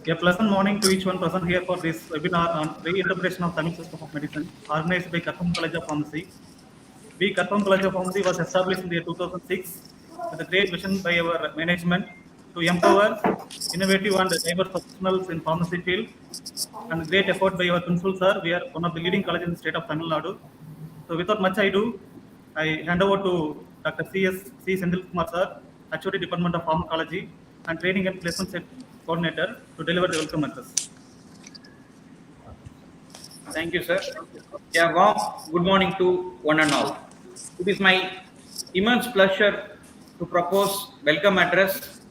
A pleasant morning to each one present here for this webinar on reinterpretation of Tamil system of medicine, organized by Karpam College of Pharmacy. We Karpam College of Pharmacy was established in the year 2006 with a great vision by our management to empower innovative and diverse professionals in pharmacy field, and great effort by our principal sir. We are one of the leading colleges in the state of Tamil Nadu. So without much ado, I hand over to Dr. C. Sendil Kumar sir, HOD Department of Pharmacology and Training and Placement Set Coordinator, to deliver the welcome address. Thank you, sir. Yeah, warm good morning to one and all. It is my immense pleasure to propose welcome address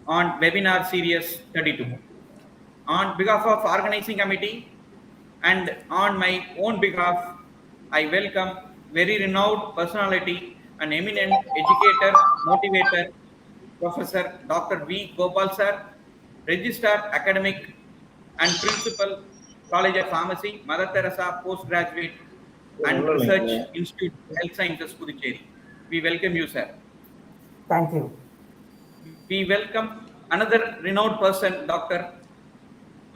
on webinar series 32. On behalf of organizing committee and on my own behalf, I welcome very renowned personality and eminent educator, motivator, Professor Dr. V. GOPAL sir, Registrar Academic and Principal, College of Pharmacy, Mother Theresa Postgraduate and Research Institute, Health Sciences, Puducherry. We welcome you, sir. Thank you. We welcome another renowned person, Dr.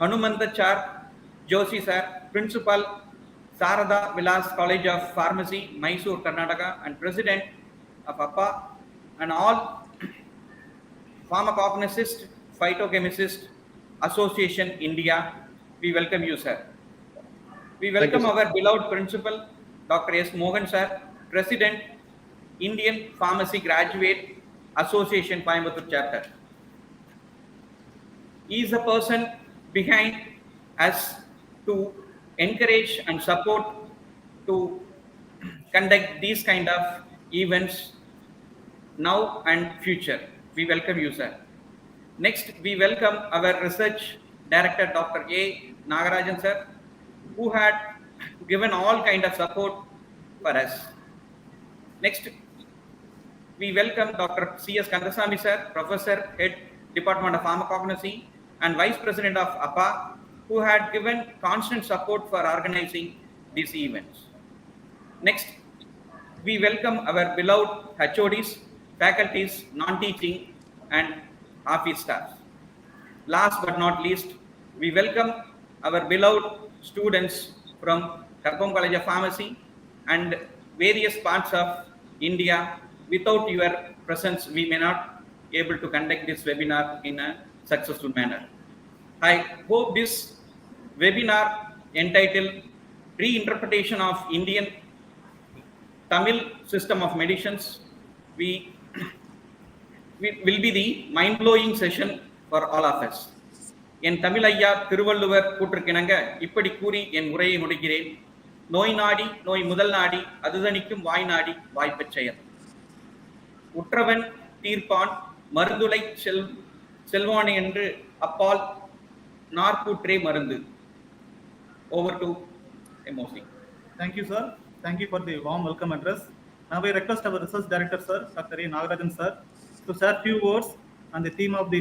Hanumantachar Joshi sir, Principal, Sarada Vilas College of Pharmacy, Mysore, Karnataka, and President of APA, and all Pharmacognosists, Phytochemist Association, India. We welcome you, sir. We welcome our beloved Principal, Dr. S. Mohan sir, President, Indian Pharmacy Graduate Association, Coimbatore Chapter. He is the person behind us to encourage and support to conduct these kind of events now and future. We welcome you, sir. Next, we welcome our research director, Dr. A. Nagarajan sir, who had given all kind of support for us. Next, we welcome Dr. C.S. Kandasamy sir, Professor, Head, Department of Pharmacognosy, and Vice President of APA, who had given constant support for organizing these events. Next, we welcome our beloved HODs, faculties, non-teaching, and office staff. Last but not least, we welcome our beloved students from Karpam College of Pharmacy and various parts of India. Without your presence, we may not be able to conduct this webinar in a successful manner. I hope this webinar entitled Reinterpretation of Indian Tamil System of Medicines will be the mind-blowing session for all of us. என் தமிழ் ஐயா திருவள்ளுவர் கூற்றுக்கிணங்க இப்படி கூறி என் உரையை முடிக்கிறேன். நோய் நாடி நோய் முதல் நாடி அதுதணிக்கும் வாய் நாடி வாய்ப்பச் செயல். உற்றவன் தீர்ப்பான் மருந்துளை செல்வானே என்று அப்பால் நாற்கூற்றே மருந்து. Over to MOC. Thank you, sir. Thank you for the warm welcome address. Now I request our research director, sir, Dr. A. Nagarajan sir, to share few words on the theme of the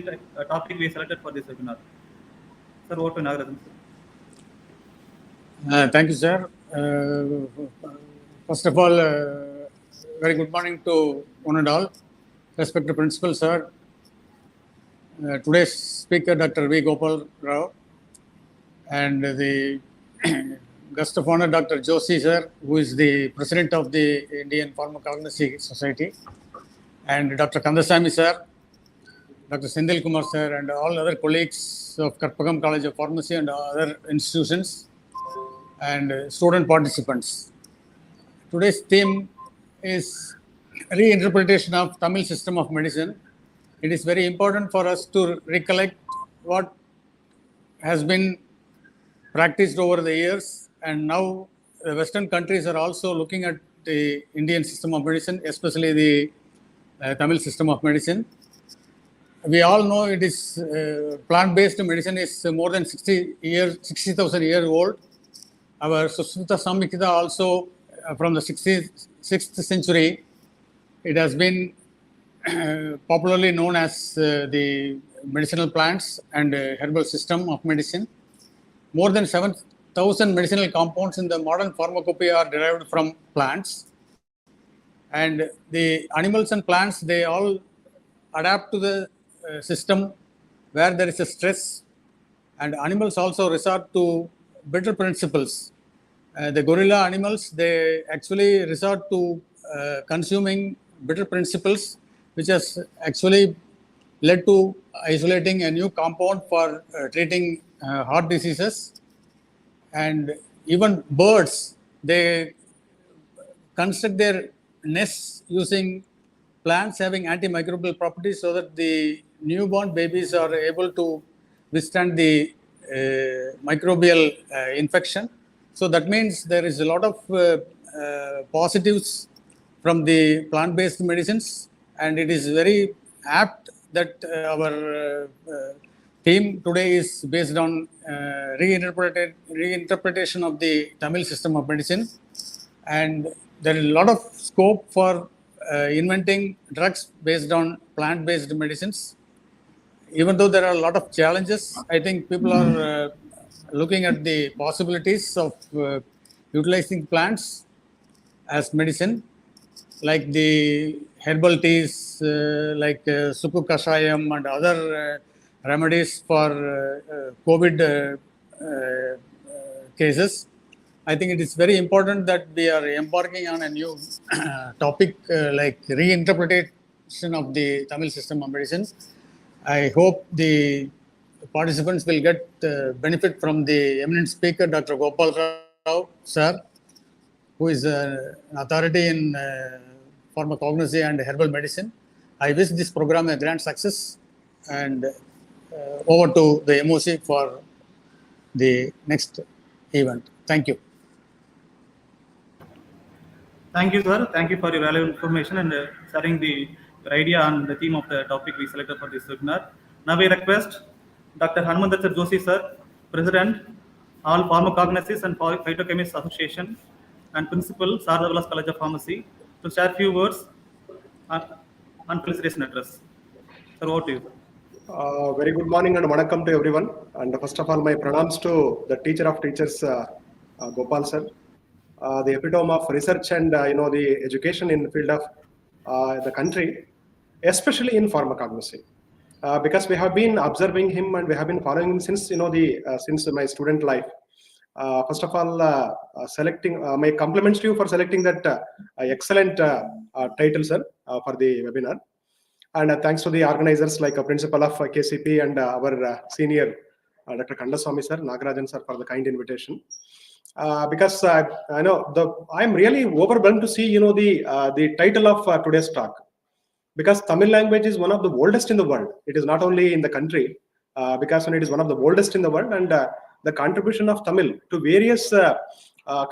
topic we selected for this webinar. Sir, over to Nagarajan sir. Thank you, sir. First of all, very good morning to one and all. Respected Principal, sir. Today's speaker, Dr. V. Gopal Rao, and the guest of honor, Dr. Joshi, sir, who is the President of the Indian Pharmacognosy Society, and Dr. Kandasamy, sir, Dr. Sendil Kumar, sir, and all other colleagues of Karpagam College of Pharmacy and other institutions, and student participants. Today's theme is reinterpretation of Tamil system of medicine. It is very important for us to recollect what has been practiced over the years, and now the Western countries are also looking at the Indian system of medicine, especially the Tamil system of medicine. We all know it is plant-based medicine is more than 60,000 years old. Our Susmita Samhita also from the 66th century, it has been popularly known as the medicinal plants and herbal system of medicine. More than 7,000 medicinal compounds in the modern pharmacopoeia are derived from plants. And the animals and plants, they all adapt to the system where there is a stress and animals also resort to better principles. The gorilla animals, they actually resort to consuming better principles, which has actually led to isolating a new compound for treating heart diseases. And even birds, they construct their nests using plants having antimicrobial properties so that the newborn babies are able to withstand the microbial infection. So that means there is a lot of positives from the plant-based medicines, and it is very apt that our theme today is based on reinterpretation of the Tamil system of medicine. And there is a lot of scope for inventing drugs based on plant-based medicines. Even though there are a lot of challenges, I think people are looking at the possibilities of utilizing plants as medicine, like the herbal teas, like Suku Kashayam and other remedies for COVID cases. I think it is very important that we are embarking on a new topic like reinterpretation of the Tamil system of medicine. I hope the participants will get benefit from the eminent speaker, Dr. Gopal Rao, sir, who is an authority in pharmacognosy and herbal medicine. I wish this program a grand success, and over to the MOC for the next event. Thank you. Thank you, sir. Thank you for your valuable information and sharing the idea and the theme of the topic we selected for this webinar. Now we request Dr. Hanumandacha Joshi, sir, President, All Pharmacognosys and Phytochemists Association, and Principal, Saradavilas College of Pharmacy, to share few words on felicitation address. Sir, over to you. Very good morning and vanakkam to everyone. And first of all, my pranams to the teacher of teachers, Gopal sir, the epitome of research and the education in the field of the country, especially in pharmacognosy, because we have been observing him and we have been following him since since my student life. First of all, selecting my compliments to you for selecting that excellent title, sir, for the webinar. And thanks to the organizers like a principal of KCP and our senior Dr. Kandaswamy sir, Nagarajan sir, for the kind invitation. Because I know I'm really overwhelmed to see the title of today's talk, because Tamil language is one of the oldest in the world. It is not only in the country, because it is one of the oldest in the world, and the contribution of Tamil to various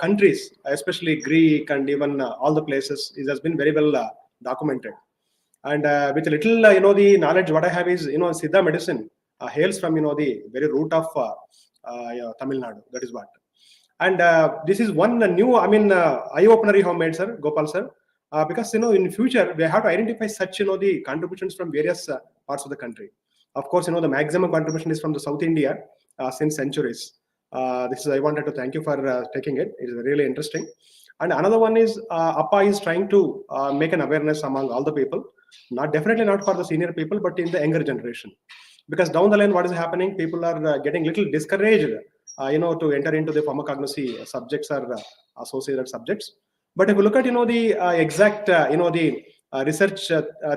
countries, especially Greek and even all the places, has been very well documented. And with a little, the knowledge what I have is, Siddha medicine hails from, the very root of Tamil Nadu. That is what. And this is one new, eye-opener you have made, sir, Gopal sir, because, in future, we have to identify such, the contributions from various parts of the country. Of course, the maximum contribution is from the South India since centuries. I wanted to thank you for taking it. It is really interesting. And another one is Appa is trying to make an awareness among all the people, definitely not for the senior people, but in the younger generation. Because down the line, what is happening? People are getting little discouraged, to enter into the pharmacognosy subjects or associated subjects. But if you look at, the exact, the research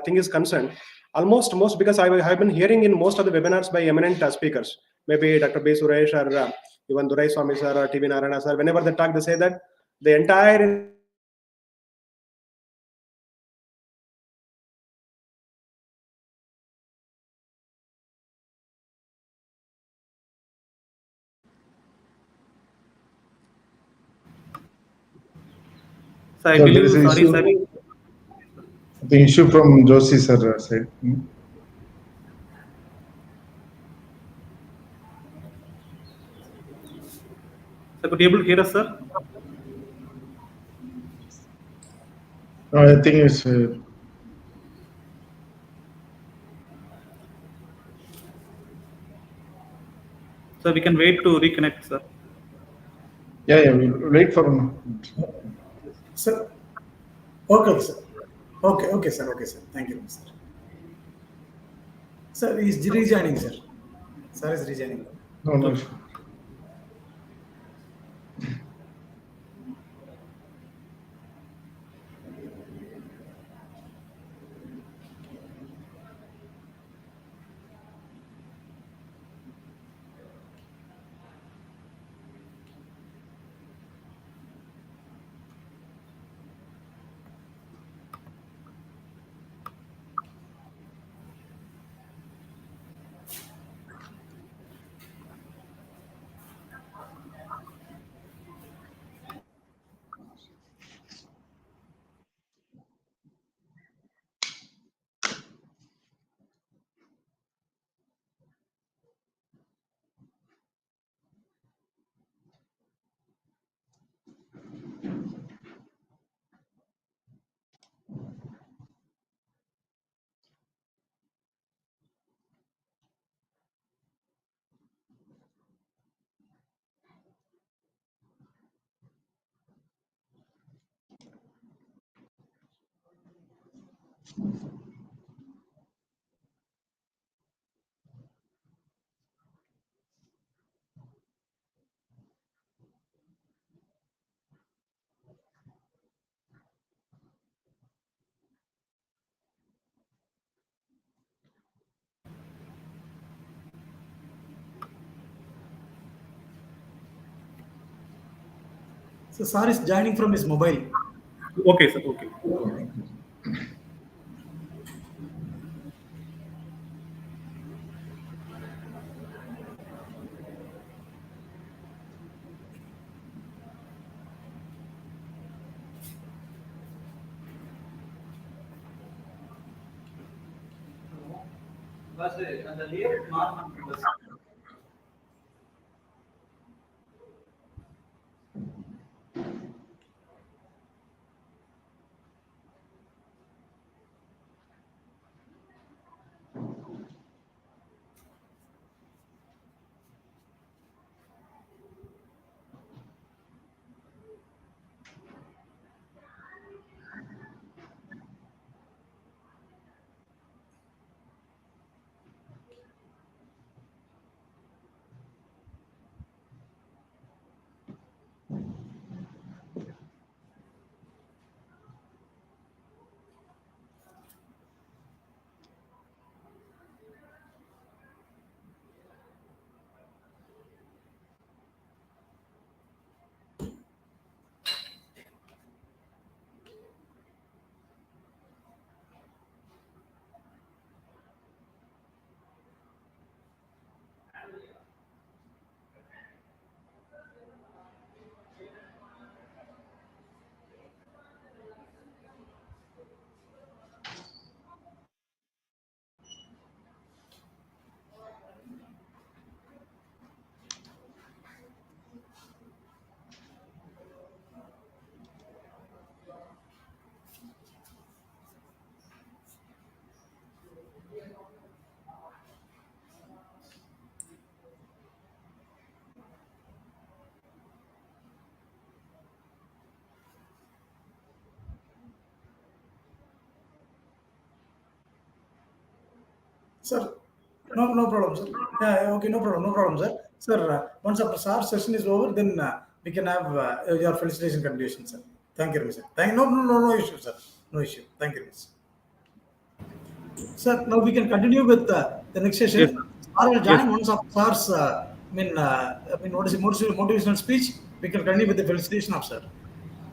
thing is concerned, most, because I have been hearing in most of the webinars by eminent speakers, maybe Dr. B. Suresh or even Durai Swami sir or TV Narayana sir, whenever they talk, they say that the entire So I believe, there is sorry, sir. the issue from Joshi sir side. So could you able to hear us, sir? No, I think it's. So we can wait to reconnect, sir. Yeah, we'll wait for him. Sir. Okay, sir. Okay, sir. Thank you, sir. Sir, is rejoining, sir. Sir is rejoining. No. So sir is joining from his mobile. Okay, sir. Okay. Sir, no problem, sir. Yeah, okay, no problem, sir. Sir, once after sir session is over, then we can have your felicitation continuation, sir. Thank you, sir. No issue, sir. No issue. Thank you, sir. Sir, now we can continue with the next Yes, session. sir. Sir will Yes. join once after sir's, what is it, motivational speech. We can continue with the felicitation of sir.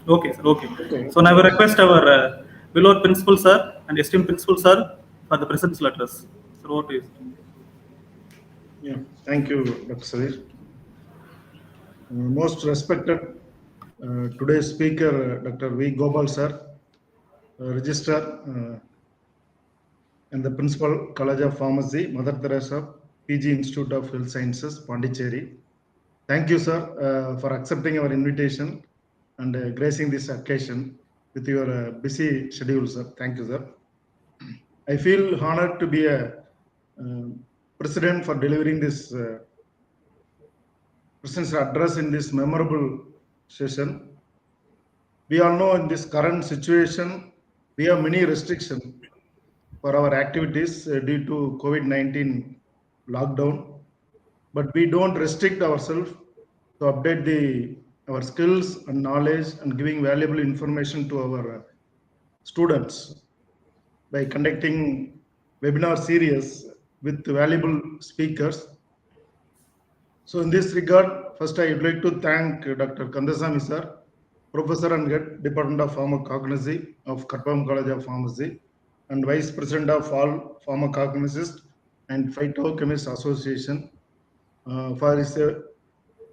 Okay, sir. Okay. Okay. So now I request our beloved principal sir and esteemed principal sir for the presence letters. Sir, what is? Yeah. Thank you, Dr. Sadir. Most respected today's speaker, Dr. V. Gopal sir, Registrar and the Principal, College of Pharmacy, Mother Theresa, PG Institute of Health Sciences, Pondicherry. Thank you, sir, for accepting our invitation and gracing this occasion with your busy schedule, sir. Thank you, sir. I feel honored to be a president for delivering this president's address in this memorable session. We all know in this current situation, we have many restrictions for our activities due to COVID-19 lockdown. but we don't restrict ourselves to update our skills and knowledge and giving valuable information to our students by conducting webinar series with valuable speakers. So in this regard, first I would like to thank Dr. Kandasamy sir, Professor and Head Department of Pharmacognosy of Pharm College of Pharmacy and Vice President of all Pharmacognosist and Phytochemist Association for his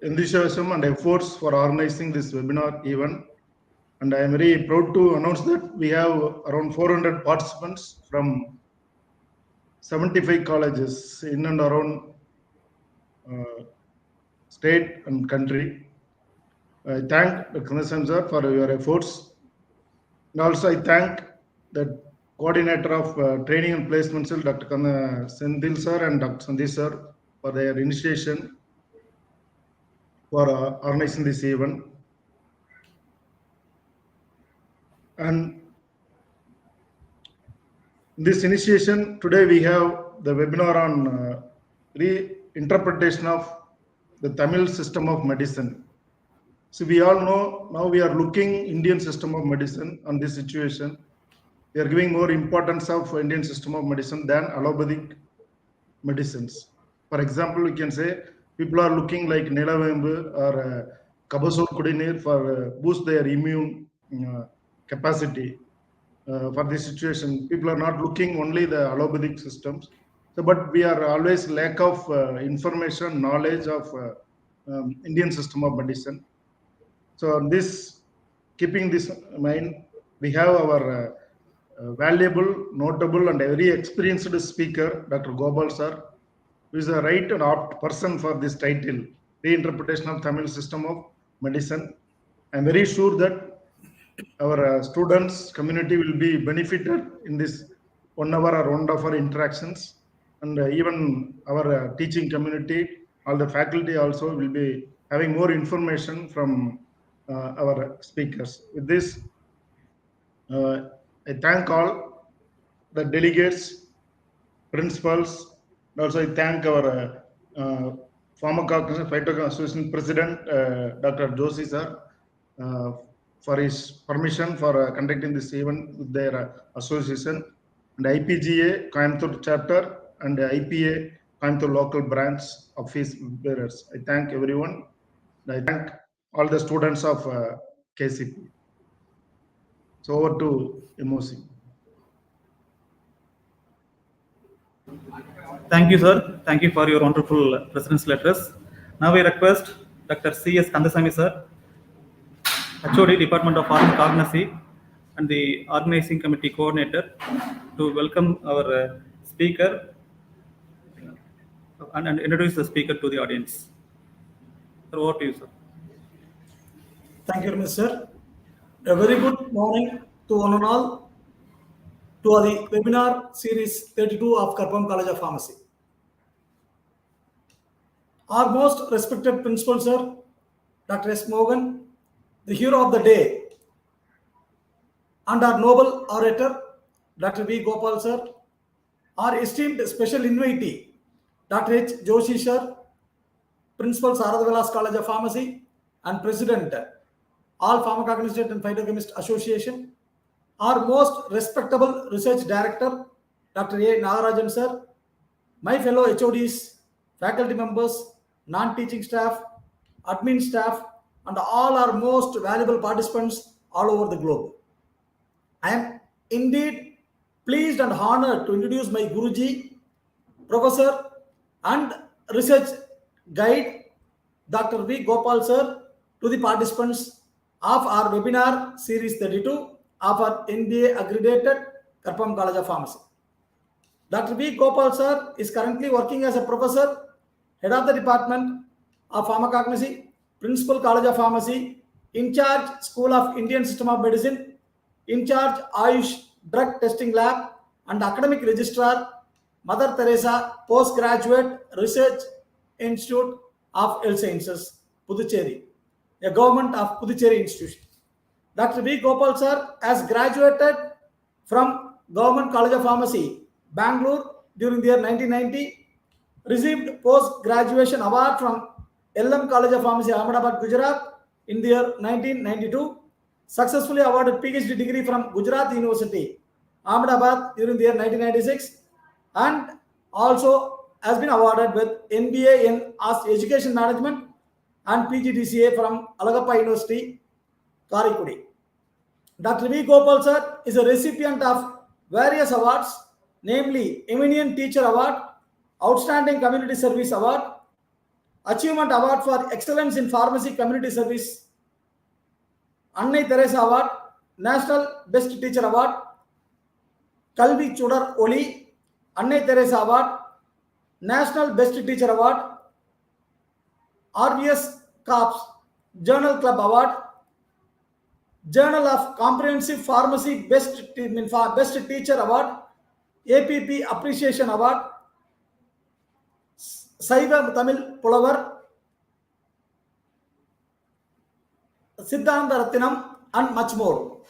enthusiasm and efforts for organizing this webinar event. And I am very proud to announce that we have around 400 participants from 75 colleges in and around state and country. I thank Dr. Kandasamy sir for your efforts. And also I thank the coordinator of training and placement cell, Dr. Sendil sir and Dr. Sandeep sir for their initiation for organizing this event. And this initiation, today we have the webinar on reinterpretation of the Tamil system of medicine. So we all know now we are looking Indian system of medicine on this situation. We are giving more importance of Indian system of medicine than allopathic medicines. For example, we can say people are looking like Nilavembu or Kabasur Kudinir for boost their immune capacity. For this situation, people are not looking only the allopathic systems. So, but we are always lack of information, knowledge of Indian system of medicine. So, on this, keeping this in mind, we have our valuable, notable, and very experienced speaker, Dr. GOPAL sir, who is a right and apt person for this title, Reinterpretation of Tamil System of Medicine. I am very sure that our students community will be benefited in this 1 hour or 1 hour interactions, and even our teaching community, all the faculty also will be having more information from our speakers. With this, I thank all the delegates, principals, and also I thank our Pharmacognosy Phytochemist Association President, Dr. Joshi sir, for his permission for conducting this event with their association, and IPGA Coimbatore chapter and IPA Coimbatore local branch office bearers. I thank everyone. I thank all the students of KCP. So over to MOC. Thank you, sir. Thank you for your wonderful president's letters. Now I request Dr. C.S. Kandasamy sir, HOD Department of Pharmacognosy and the Organizing Committee Coordinator, to welcome our speaker and introduce the speaker to the audience. Sir, over to you, sir. Thank you, Mr. A very good morning to one and all to the webinar series 32 of Pharm College of Pharmacy. Our most respected principal, sir, Dr. S. Mogan, the hero of the day, and our noble orator, Dr. V. Gopal, sir, our esteemed special invitee, Dr. H. Joshi, sir, Principal, Saradavilas College of Pharmacy, and President, All Pharmacognosy and Phytochemist Association, our most respectable research director, Dr. A. Nagarajan, sir, my fellow HODs, faculty members, non-teaching staff, admin staff, and all our most valuable participants all over the globe. I am indeed pleased and honored to introduce my Guruji, Professor and Research Guide, Dr. V. Gopal sir, to the participants of our webinar series 32 of our M.B.A. accredited Pharm College of Pharmacy. Dr. V. Gopal sir is currently working as a professor, head of the Department of Pharmacognosy, Principal College of Pharmacy, in charge School of Indian System of Medicine, in charge Ayush Drug Testing Lab, and academic registrar, Mother Theresa Postgraduate Research Institute of Health Sciences, Puducherry, a government of Puducherry institution. Dr. V. Gopal sir has graduated from Government College of Pharmacy, Bangalore during the year 1990, Received post-graduation award from LM College of Pharmacy, Ahmedabad, Gujarat in the year 1992. Successfully awarded PhD degree from Gujarat University, Ahmedabad during the year 1996, and also has been awarded with M.B.A in Education Management and PGDCA from Alagappa University, Karikudi. Dr. V. Gopal sir is a recipient of various awards, namely Eminent Teacher Award, Outstanding Community Service Award, Achievement Award for Excellence in Pharmacy Community Service, Annai Theresa Award, National Best Teacher Award, Kalvi Chudar Oli, Annai Theresa Award, National Best Teacher Award, RVS Corps Journal Club Award, Journal of Comprehensive Pharmacy Best Teacher Award, APP Appreciation Award, Saiva Tamil Pulavar, Siddhanta Rathinam, and much more.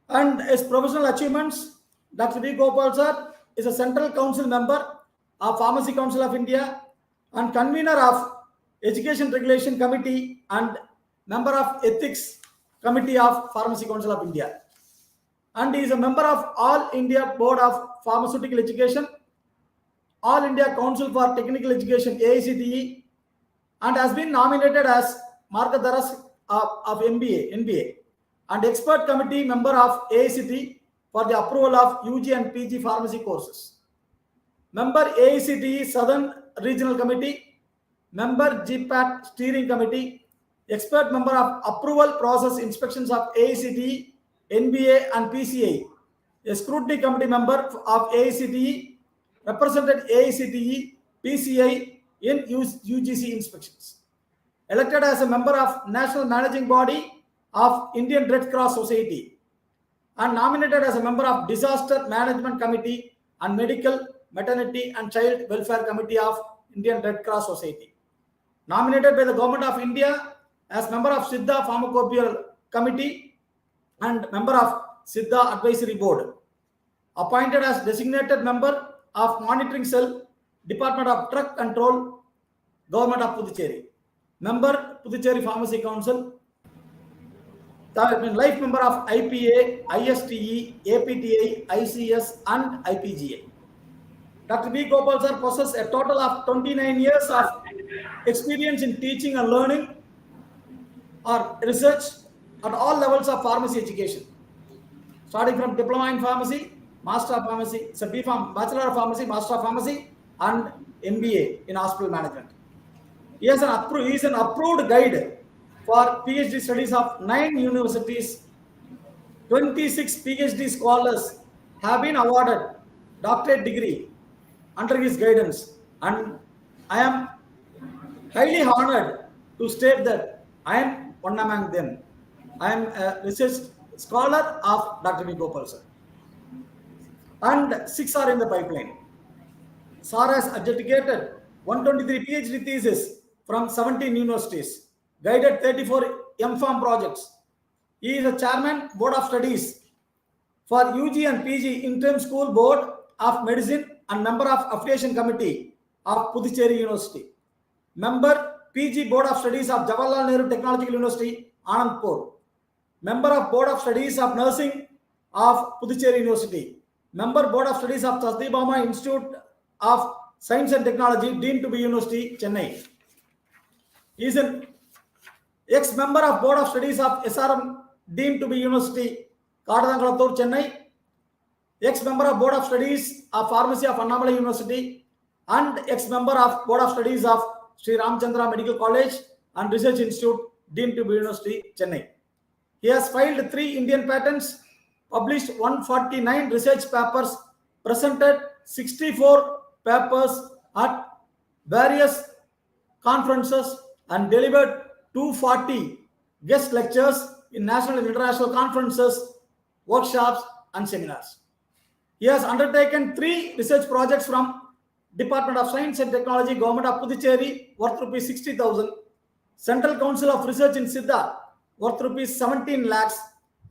And his professional achievements, Dr. V. Gopal sir is a Central Council member of Pharmacy Council of India and convener of Education Regulation Committee and member of Ethics Committee of Pharmacy Council of India. And he is a member of All India Board of Pharmaceutical Education, All India Council for Technical Education AICTE, and has been nominated as Margadaras of M.B.A. and expert committee member of AICTE for the approval of UG and PG pharmacy courses. Member AICTE Southern Regional Committee, member GPAT Steering Committee, expert member of Approval Process Inspections of AICTE, NBA and PCA, a scrutiny committee member of AICTE, represented AICTE, PCI in UGC inspections. Elected as a member of National Managing Body of Indian Red Cross Society and nominated as a member of Disaster Management Committee and Medical, Maternity and Child Welfare Committee of Indian Red Cross Society. Nominated by the Government of India as member of Siddha Pharmacopoeia Committee and member of Siddha Advisory Board. Appointed as designated member of Monitoring Cell, Department of Drug Control, Government of Puducherry. Member Puducherry Pharmacy Council. Life member of IPA, ISTE, APTI, ICS and IPGA. Dr. V. Gopal sir possesses a total of 29 years of experience in teaching and learning or research at all levels of pharmacy education, starting from Diploma in Pharmacy, Master of Pharmacy, B.Pharm, Bachelor of Pharmacy, Master of Pharmacy and M.B.A in Hospital Management. He is an approved guide for PhD studies of 9 universities. 26 PhD scholars have been awarded doctorate degree under his guidance, and I am highly honored to state that I am one among them. I am a research scholar of Dr. V. Gopal sir, and 6 are in the pipeline. Sir has adjudicated 123 PhD theses from 17 universities, guided 34 M.Pharm projects. He is a chairman Board of Studies for UG and PG Interim School Board of Medicine and member of Affiliation Committee of Puducherry University. Member PG Board of Studies of Jawaharlal Nehru Technological University, Anandpur. Member of Board of Studies of Nursing of Puducherry University. Member Board of Studies of Satyabama Institute of Science and Technology, deemed to be University, Chennai. He is an ex-member of Board of Studies of SRM, deemed to be University, Kadankalathur, Chennai. Ex-member of Board of Studies of Pharmacy of Annamalai University and ex-member of Board of Studies of Sri Ramchandra Medical College and Research Institute, deemed to be University, Chennai. He has filed 3 Indian patents, published 149 research papers, presented 64 papers at various conferences and delivered 240 guest lectures in national and international conferences, workshops and seminars. He has undertaken 3 research projects from Department of Science and Technology, Government of Puducherry, worth rupees 60,000, Central Council of Research in Siddha, worth rupees 17 lakhs,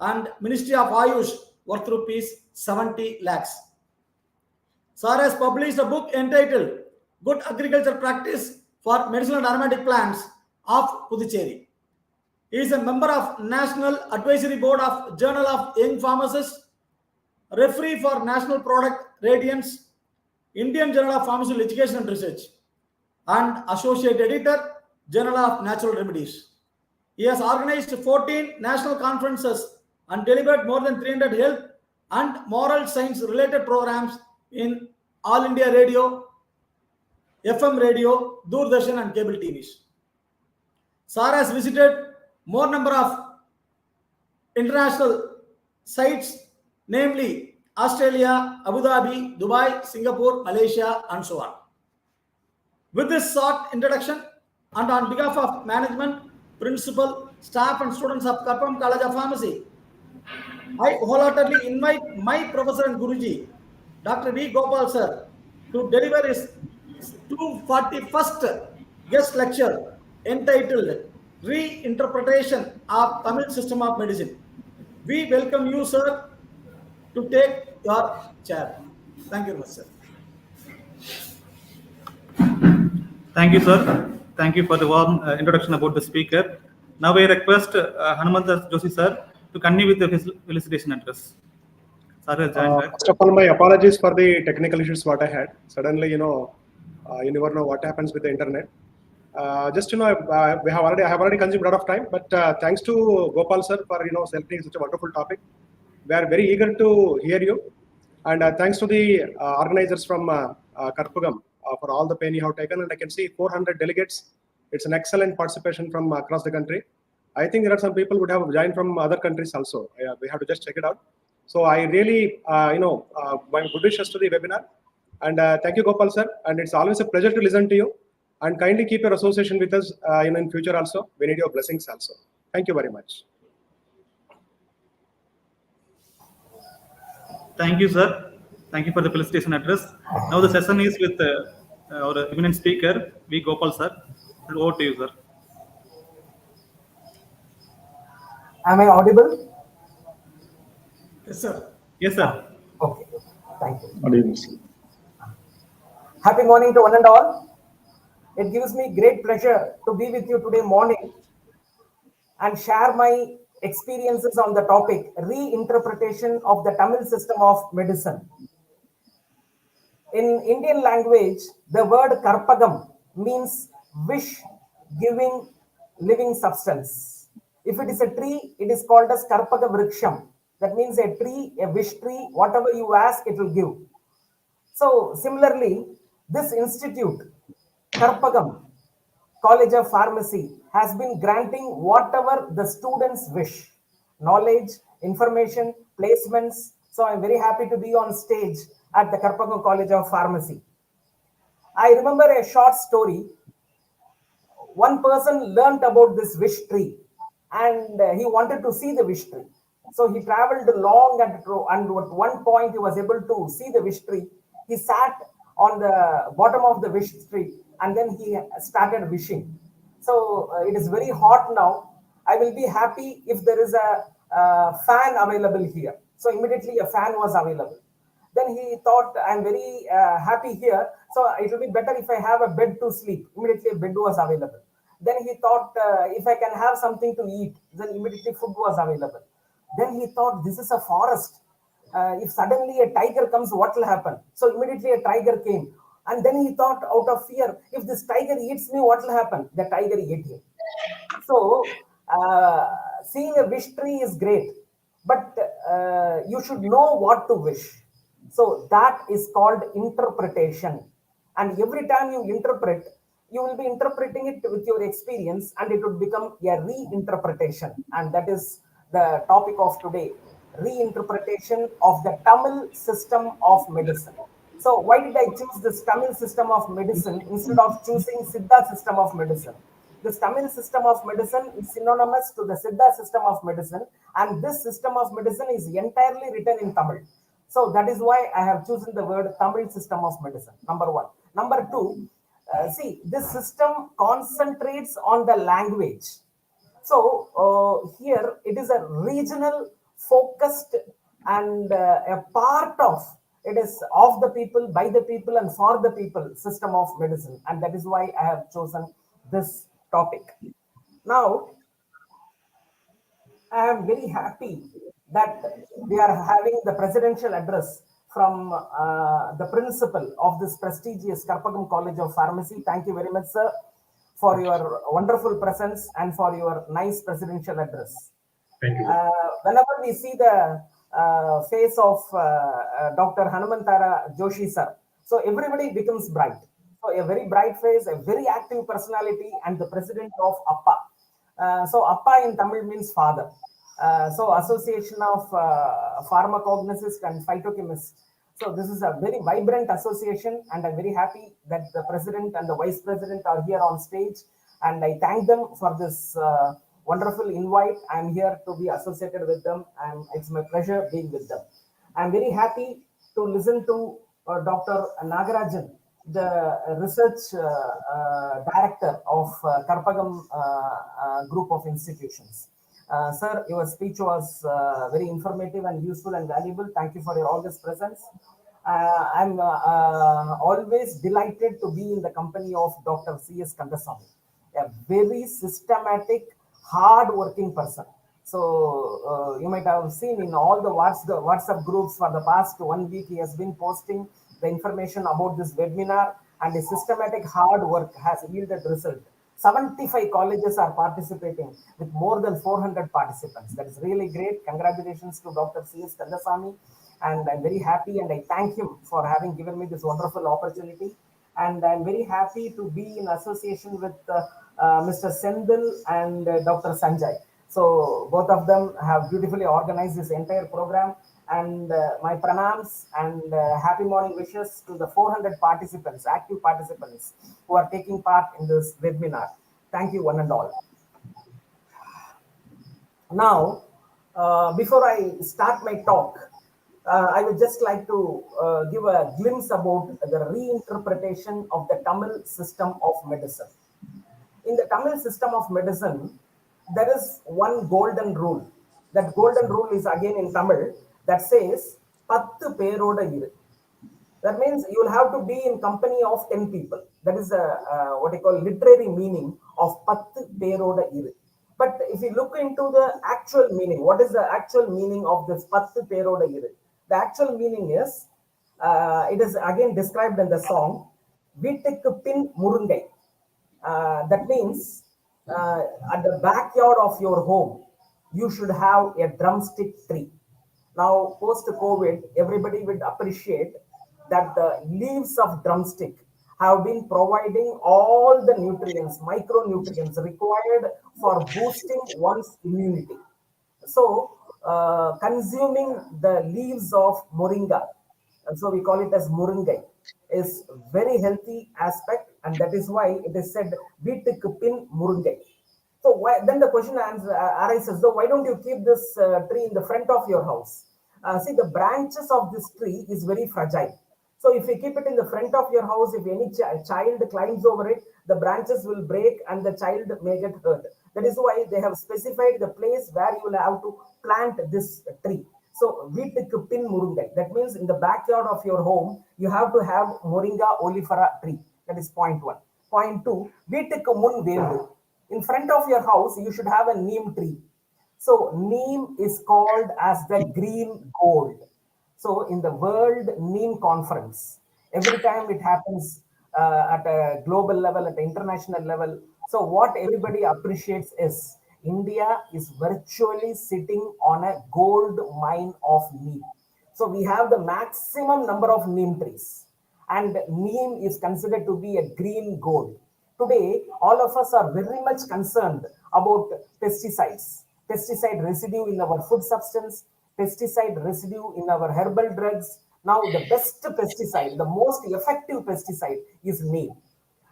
and Ministry of Ayush, worth rupees 70 lakhs. Sir has published a book entitled good agriculture practice for medicinal and aromatic plants of Puducherry. He is a member of National Advisory Board of Journal of Young Pharmacists, referee for National Product Radiance, Indian Journal of Pharmaceutical Education and Research, and Associate Editor, Journal of Natural Remedies. He has organized 14 national conferences and delivered more than 300 health and moral science related programs in All India Radio, FM radio, Doordarshan and cable TVs. Sir has visited more number of international sites, namely Australia, Abu Dhabi, Dubai, Singapore, Malaysia, and so on. With this short introduction, and on behalf of management, principal, staff, and students of Karpam College of Pharmacy, I wholeheartedly invite my professor and Guruji, Dr. V. Gopal sir, to deliver his 241st guest lecture entitled Reinterpretation of Tamil System of Medicine. We welcome you, sir, to take your chair. Thank you very much, sir. Thank you, sir. Thank you for the warm introduction about the speaker. Now I request Hanumanta Joshi sir to continue with the felicitation address. Sir has joined back. First of all, my apologies for the technical issues what I had. Suddenly, you never know what happens with the internet. I have already consumed a lot of time, but thanks to Gopal sir for selecting such a wonderful topic. We are very eager to hear you, and thanks to the organizers from Karpagam for all the pain you have taken. And I can see 400 delegates. It's an excellent participation from across the country. I think there are some people who would have joined from other countries also. We have to just check it out. So I really, my good wishes to the webinar, and thank you, Gopal sir. And it's always a pleasure to listen to you. And kindly keep your association with us in future also. We need your blessings also. Thank you very much. Thank you, sir. Thank you for the felicitation address. Now the session is with our eminent speaker, V. Gopal sir. Over to you, sir. Am I audible? Yes, sir. Yes, sir. Okay. Thank you. Happy morning to one and all. It gives me great pleasure to be with you today morning and share my experiences on the topic reinterpretation of the Tamil system of medicine. In Indian language, the word Karpagam means wish, giving, living substance. If it is a tree, it is called as Karpaga Vriksham. That means a tree, a wish tree, whatever you ask, it will give. So similarly, this institute, Karpagam College of Pharmacy, has been granting whatever the students wish, knowledge, information, placements. So I'm very happy to be on stage at the Karpagam College of Pharmacy. I remember a short story. One person learnt about this wish tree and he wanted to see the wish tree. So he traveled long and at one point he was able to see the wish tree. He sat on the bottom of the wish tree and then he started wishing. So it is very hot now. I will be happy if there is a fan available here. So immediately a fan was available. Then he thought, I'm very happy here. So it will be better if I have a bed to sleep. Immediately a bed was available. Then he thought, if I can have something to eat, then immediately food was available. Then he thought, this is a forest. If suddenly a tiger comes, what will happen? So immediately a tiger came. And then he thought, out of fear, if this tiger eats me, what will happen? The tiger ate him. So seeing a wish tree is great, but you should know what to wish. So that is called interpretation. And every time you interpret, you will be interpreting it with your experience and it would become a reinterpretation. And that is the topic of today, reinterpretation of the Tamil system of medicine. So why did I choose this Tamil system of medicine instead of choosing Siddha system of medicine? This Tamil system of medicine is synonymous to the Siddha system of medicine, and this system of medicine is entirely written in Tamil. So that is why I have chosen the word Tamil system of medicine, number one. Number two, see, this system concentrates on the language. So here it is a regional focused and a part of It is of the people, by the people, and for the people system of medicine, and that is why I have chosen this topic. Now, I am very happy that we are having the presidential address from the principal of this prestigious Karpagam College of Pharmacy. Thank you very much, sir, for your wonderful presence and for your nice presidential address. Thank you. Whenever we see the face of Dr. Hanumantara Joshi, sir, so everybody becomes bright. So a very bright face, a very active personality, and the president of APPA. So APPA in Tamil means father. So Association of Pharmacognosist and Phytochemists. So this is a very vibrant association, and I'm very happy that the president and the vice president are here on stage, and I thank them for this wonderful invite. I'm here to be associated with them, and it's my pleasure being with them. I'm very happy to listen to Dr. Nagarajan, the research director of Karpagam group of institutions. Sir, your speech was very informative and useful and valuable. Thank you for your august presence. I'm always delighted to be in the company of Dr. C.S. Kandasamy, a very systematic, hard-working person. So you might have seen in all the WhatsApp groups for the past 1 week, he has been posting the information about this webinar, and his systematic hard work has yielded result. 75 colleges are participating with more than 400 participants. That is really great. Congratulations to Dr. C.S. Kandasamy, and I'm very happy, and I thank him for having given me this wonderful opportunity. And I'm very happy to be in association with Mr. Sendil and Dr. Sanjay. So both of them have beautifully organized this entire program, and my pranams and happy morning wishes to the 400 participants, active participants who are taking part in this webinar. Thank you one and all. Now, before I start my talk, I would just like to give a glimpse about the reinterpretation of the Tamil system of medicine. In the Tamil system of medicine, there is one golden rule. That golden rule is again in Tamil that says, "Pattu peroda iru." That means you will have to be in company of 10 people. That is what I call literary meaning of Pattu peroda iru. But if you look into the actual meaning, what is the actual meaning of this Pattu peroda iru? The actual meaning is, it is again described in the song, "Vittukku pin murungai." That means at the backyard of your home, you should have a drumstick tree. Now, post-COVID, everybody would appreciate that the leaves of drumstick have been providing all the nutrients, micronutrients required for boosting one's immunity. So, consuming the leaves of moringa, and so we call it as muringai, is very healthy aspect, and that is why it is said "Veetukku pin murungai." So then the question arises: so why don't you keep this tree in the front of your house? See, the branches of this tree is very fragile. So if you keep it in the front of your house, if any child climbs over it, the branches will break and the child may get hurt. That is why they have specified the place where you will have to plant this tree. So, Veetukku pin murungai. That means in the backyard of your home, you have to have moringa olifera tree. That is point one. Point two, Veetukku mun vendu. In front of your house, you should have a neem tree. So, neem is called as the green gold. So, in the World Neem Conference, every time it happens at a global level, at the international level, so what everybody appreciates is India is virtually sitting on a gold mine of neem. So, we have the maximum number of neem trees, and neem is considered to be a green gold. Today, all of us are very much concerned about pesticides, pesticide residue in our food substance, pesticide residue in our herbal drugs. Now, the best pesticide, the most effective pesticide is neem.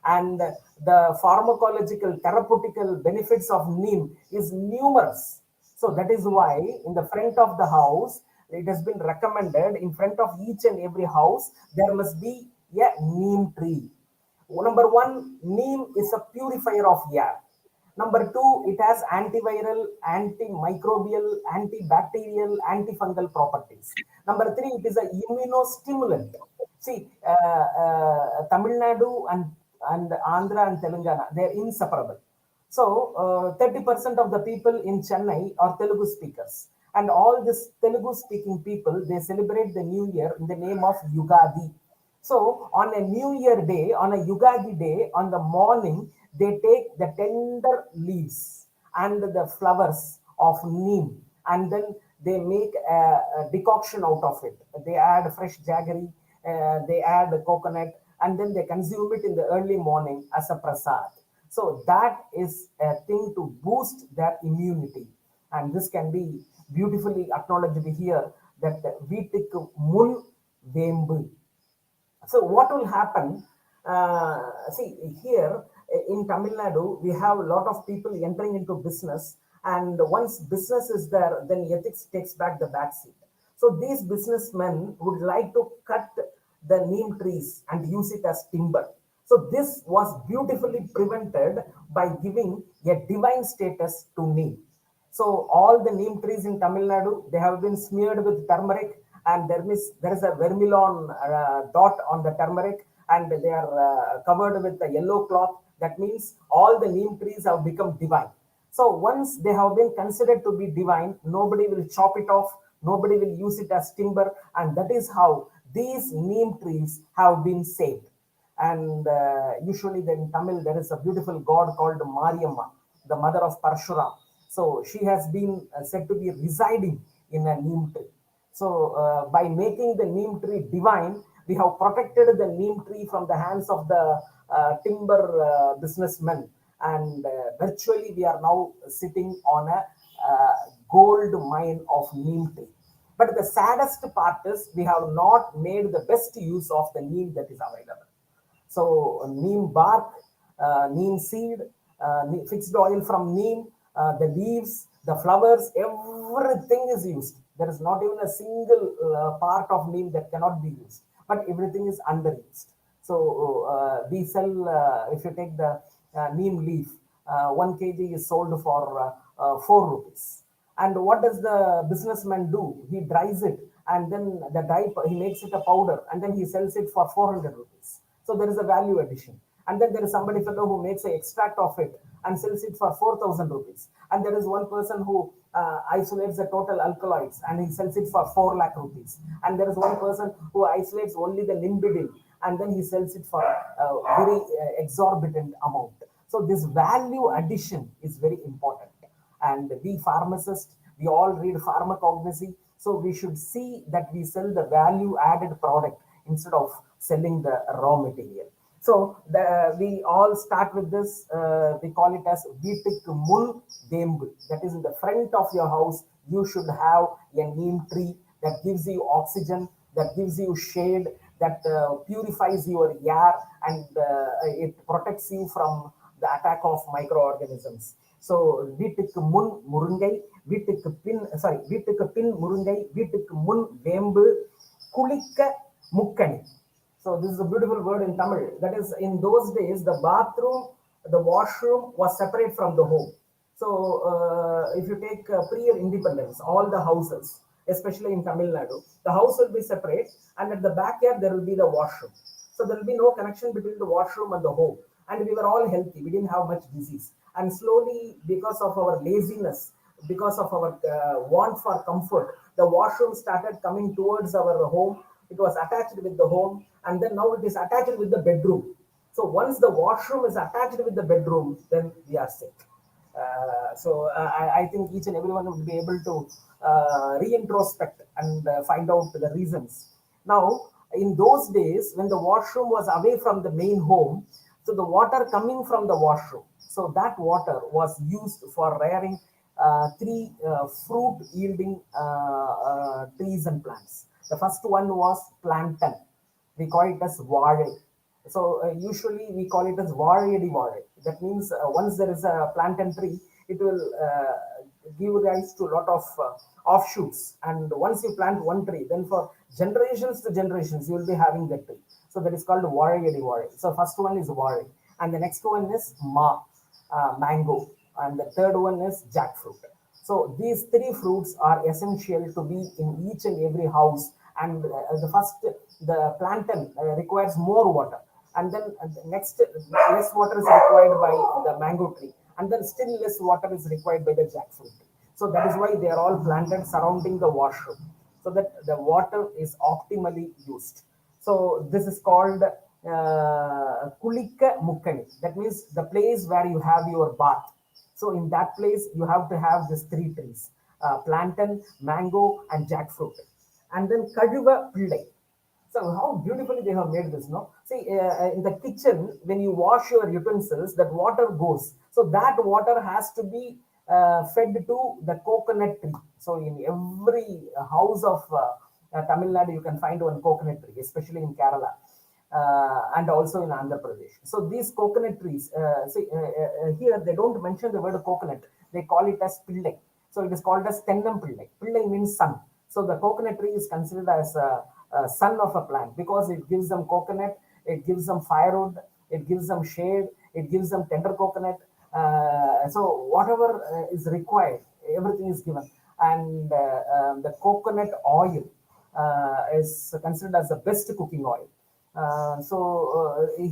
And the pharmacological, therapeutical benefits of neem is numerous. So that is why in the front of the house, it has been recommended in front of each and every house, there must be a neem tree. Number one, neem is a purifier of air. Number two, it has antiviral, antimicrobial, antibacterial, antifungal properties. Number three, it is a immunostimulant. See, Tamil Nadu and Andhra and Telangana, they are inseparable. So 30% of the people in Chennai are Telugu speakers. And all this Telugu speaking people, they celebrate the new year in the name of Yugadi. So on a New Year day, on a Yugadi day, on the morning, they take the tender leaves and the flowers of neem, and then they make a decoction out of it. They add fresh jaggery, they add coconut, and then they consume it in the early morning as a prasad. So that is a thing to boost their immunity. And this can be beautifully acknowledged here that Veetikku mun vembu. So what will happen? See, here in Tamil Nadu, we have a lot of people entering into business, and once business is there, then ethics takes back the back seat. So these businessmen would like to cut the neem trees and use it as timber. So this was beautifully prevented by giving a divine status to neem. So all the neem trees in Tamil Nadu, they have been smeared with turmeric, and there is a vermilion dot on the turmeric, and they are covered with a yellow cloth. That means all the neem trees have become divine. So once they have been considered to be divine, nobody will chop it off, nobody will use it as timber, and that is how these neem trees have been saved. And usually in Tamil, there is a beautiful god called Mariamma, the mother of Parshuram. So she has been said to be residing in a neem tree. So by making the neem tree divine, we have protected the neem tree from the hands of the timber businessmen. And virtually we are now sitting on a gold mine of neem tree. But the saddest part is we have not made the best use of the neem that is available. So neem bark, neem seed, fixed oil from neem, the leaves, the flowers, everything is used. There is not even a single part of neem that cannot be used, but everything is underused. So we sell, if you take the neem leaf, 1 kg is sold for 4 rupees. And what does the businessman do? He dries it, and then the dye, he makes it a powder, and then he sells it for 400 rupees. So there is a value addition. And then there is somebody fellow who makes an extract of it and sells it for 4,000 rupees. And there is one person who isolates the total alkaloids and he sells it for 4 lakh rupees. And there is one person who isolates only the limbidin and then he sells it for a very exorbitant amount. So this value addition is very important. And we pharmacists, we all read pharmacognosy. So we should see that we sell the value added product instead of selling the raw material. So we all start with this, we call it as Veetikku mun vembu. That is in the front of your house, you should have a neem tree that gives you oxygen, that gives you shade, that purifies your air, and it protects you from the attack of microorganisms. So Veetikku mun murungai, Veetikku pin murungai, Veetikku mun vembu, kulikka mukkani. So this is a beautiful word in Tamil. That is, in those days, the bathroom, the washroom was separate from the home. So if you take pre-independence, all the houses, especially in Tamil Nadu, the house will be separate, and at the backyard there will be the washroom. So there will be no connection between the washroom and the home. And we were all healthy. We didn't have much disease. And slowly, because of our laziness, because of our want for comfort, the washroom started coming towards our home. It was attached with the home, and then now it is attached with the bedroom. So once the washroom is attached with the bedroom, then we are sick. So I think each and everyone will be able to reintrospect and find out the reasons. Now, in those days, when the washroom was away from the main home, so the water coming from the washroom, so that water was used for rearing 3 fruit yielding trees and plants. The first one was plantain. We call it as vare. So usually we call it as vareyadi vare. That means once there is a plantain tree, it will give rise to a lot of offshoots. And once you plant one tree, then for generations to generations, you will be having that tree. So that is called vareyadi vare. So first one is vare. And the next one is mango. and the third one is jackfruit. So these three fruits are essential to be in each and every house. And the plantain requires more water, and then next less water is required by the mango tree, and then still less water is required by the jackfruit. So that is why they are all planted surrounding the washroom, so that the water is optimally used. So this is called Kulika Mukkani. That means the place where you have your bath. So in that place, you have to have these three trees, plantain, mango, and jackfruit. And then Kajuva Pillai. So how beautifully they have made this, no? See, in the kitchen, when you wash your utensils, that water goes. So that water has to be fed to the coconut tree. So in every house of Tamil Nadu, you can find one coconut tree, especially in Kerala. And also in Andhra Pradesh. So these coconut trees, here they don't mention the word coconut, they call it as pillai. So it is called as Tennam Pillai. Pillai means son. So the coconut tree is considered as a son of a plant because it gives them coconut, it gives them firewood, it gives them shade, it gives them tender coconut. So whatever is required, everything is given. And the coconut oil is considered as the best cooking oil.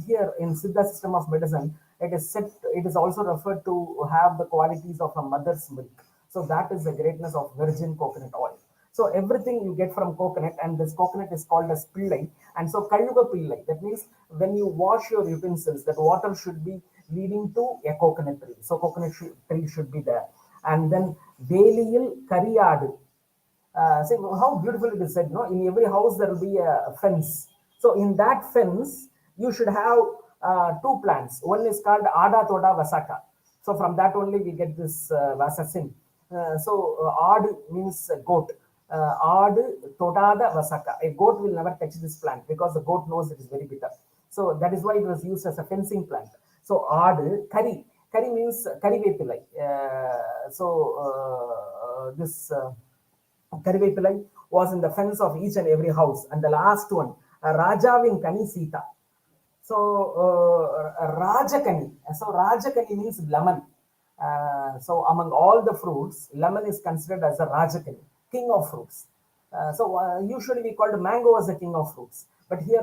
Here in Siddha system of medicine, it is also referred to have the qualities of a mother's milk. So that is the greatness of virgin coconut oil. So everything you get from coconut, and this coconut is called as pillai. And so Kayuga Pillai, that means when you wash your utensils, that water should be leading to a coconut tree. So coconut tree should be there. And then Veliyil Kariyadu. See how beautiful it is said, no? In every house there will be a fence. So in that fence, you should have two plants. One is called Ada Toda Vasaka. So from that only we get this Vasasin. Ad means goat. Ad Todada Vasaka. A goat will never touch this plant because the goat knows it is very bitter. So that is why it was used as a fencing plant. So Ad Kari. Kari means Karivepillai. This Karivepillai was in the fence of each and every house. And the last one, Rajavin Kani Sita. So Rajakani. So Rajakani means lemon. So among all the fruits, lemon is considered as a Rajakani, king of fruits. Usually we called mango as the king of fruits. But here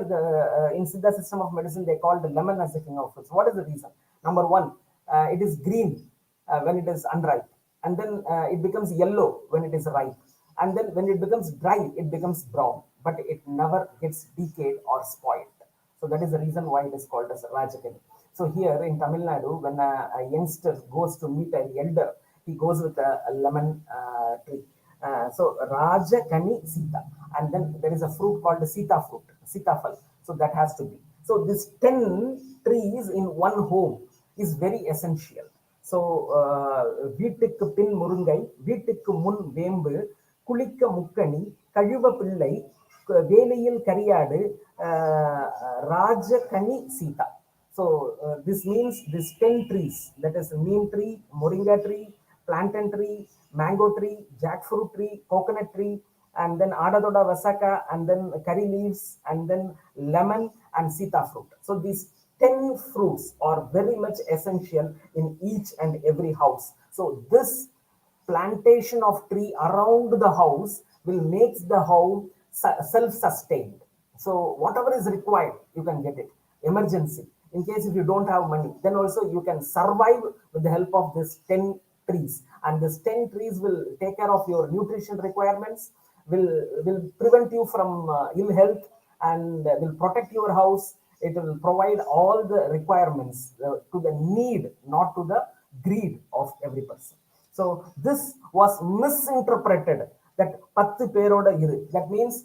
in Siddha system of medicine, they called the lemon as the king of fruits. What is the reason? Number one, it is green when it is unripe. And then it becomes yellow when it is ripe. And then when it becomes dry, it becomes brown. But it never gets decayed or spoiled. So that is the reason why it is called as Rajakani. So here in Tamil Nadu, when a youngster goes to meet an elder, he goes with a lemon tree. So Rajakani Sita. And then there is a fruit called the Sita fruit, Sitafal. So that has to be. So this 10 trees in one home is very essential. So Veetukku Pin Murungai, Veetukku Mun Vembu, Kulika Mukkani, Kayuva Pillai, Veliyil Kariyadu, Rajakani Sita. So this means these 10 trees, that is neem tree, moringa tree, plantain tree, mango tree, jackfruit tree, coconut tree, and then Adadoda Vasaka, and then curry leaves, and then lemon and Sita fruit. So these 10 fruits are very much essential in each and every house. So this plantation of tree around the house will make the home self-sustained. So whatever is required, you can get it. Emergency. In case if you don't have money, then also you can survive with the help of this 10 trees. And this 10 trees will take care of your nutrition requirements, will prevent you from ill health, and will protect your house. It will provide all the requirements to the need, not to the greed of every person. So this was misinterpreted that Pattu Peroda Iru. That means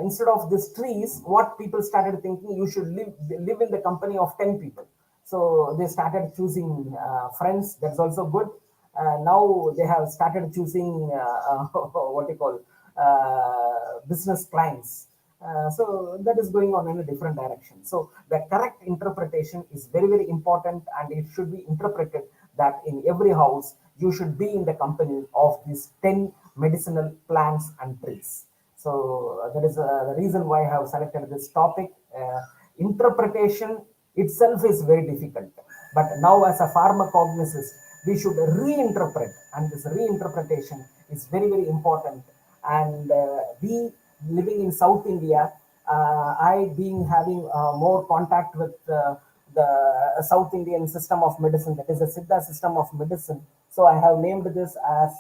instead of these trees, what people started thinking, you should live in the company of 10 people. So they started choosing friends. That's also good. Now they have started choosing what you call business clients. So that is going on in a different direction. So the correct interpretation is very, very important, and it should be interpreted that in every house, you should be in the company of these 10 medicinal plants and trees. So that is the reason why I have selected this topic. Interpretation itself is very difficult. But now as a pharmacognosist, we should reinterpret, and this reinterpretation is very, very important. And we living in South India, I being having more contact with the South Indian system of medicine, that is the Siddha system of medicine. So I have named this as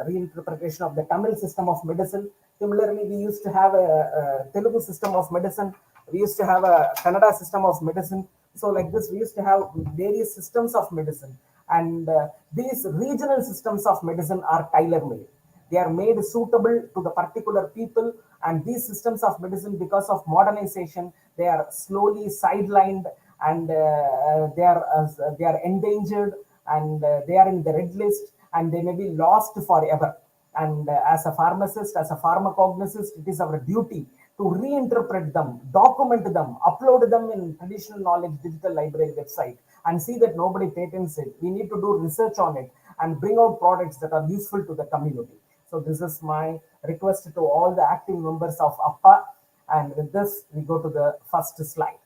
reinterpretation of the Tamil system of medicine. Similarly, we used to have a Telugu system of medicine. We used to have a Kannada system of medicine. So like this, we used to have various systems of medicine. And these regional systems of medicine are tailor-made. They are made suitable to the particular people, and these systems of medicine, because of modernization, they are slowly sidelined, and they are endangered, and they are in the red list, and they may be lost forever. And as a pharmacist, as a pharmacognosist, it is our duty to reinterpret them, document them, upload them in traditional knowledge digital library website, and see that nobody patents it. We need to do research on it and bring out products that are useful to the community. So this is my request to all the active members of APPA. And with this, we go to the first slide.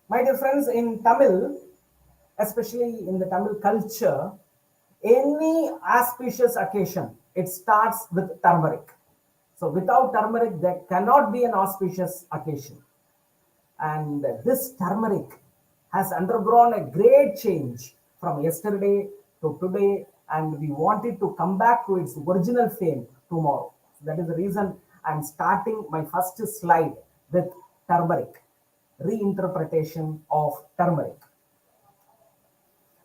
My dear friends, in Tamil, especially in the Tamil culture, any auspicious occasion, it starts with turmeric. So without turmeric, there cannot be an auspicious occasion. And this turmeric has undergone a great change from yesterday to today, and we want it to come back to its original fame tomorrow. So that is the reason I'm starting my first slide with turmeric, reinterpretation of turmeric.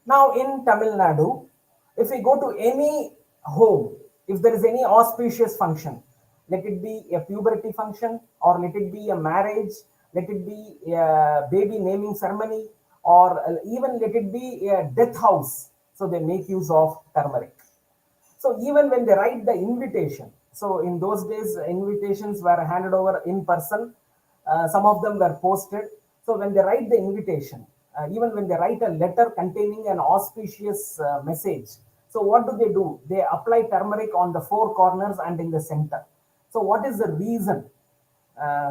Now in Tamil Nadu, if we go to any home, if there is any auspicious function, let it be a puberty function, or let it be a marriage, let it be a baby naming ceremony, or even let it be a death house, so they make use of turmeric. So even when they write the invitation, so in those days, invitations were handed over in person. Some of them were posted. So when they write the invitation, even when they write a letter containing an auspicious message, so what do? They apply turmeric on the four corners and in the center. So what is the reason?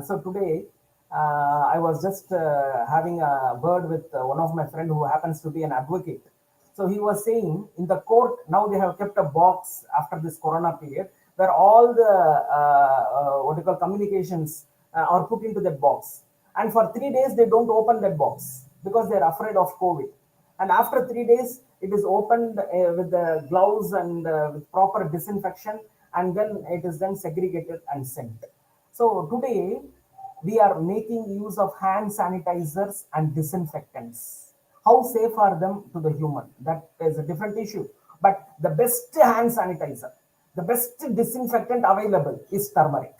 So today, I was just having a word with one of my friend who happens to be an advocate. So he was saying in the court, now they have kept a box after this corona period where all the communications are put into that box. And for 3 days, they don't open that box because they're afraid of COVID. And after 3 days, it is opened with the gloves and with proper disinfection, and then it is then segregated and sent. So today, we are making use of hand sanitizers and disinfectants. How safe are them to the human? That is a different issue. But the best hand sanitizer, the best disinfectant available is turmeric.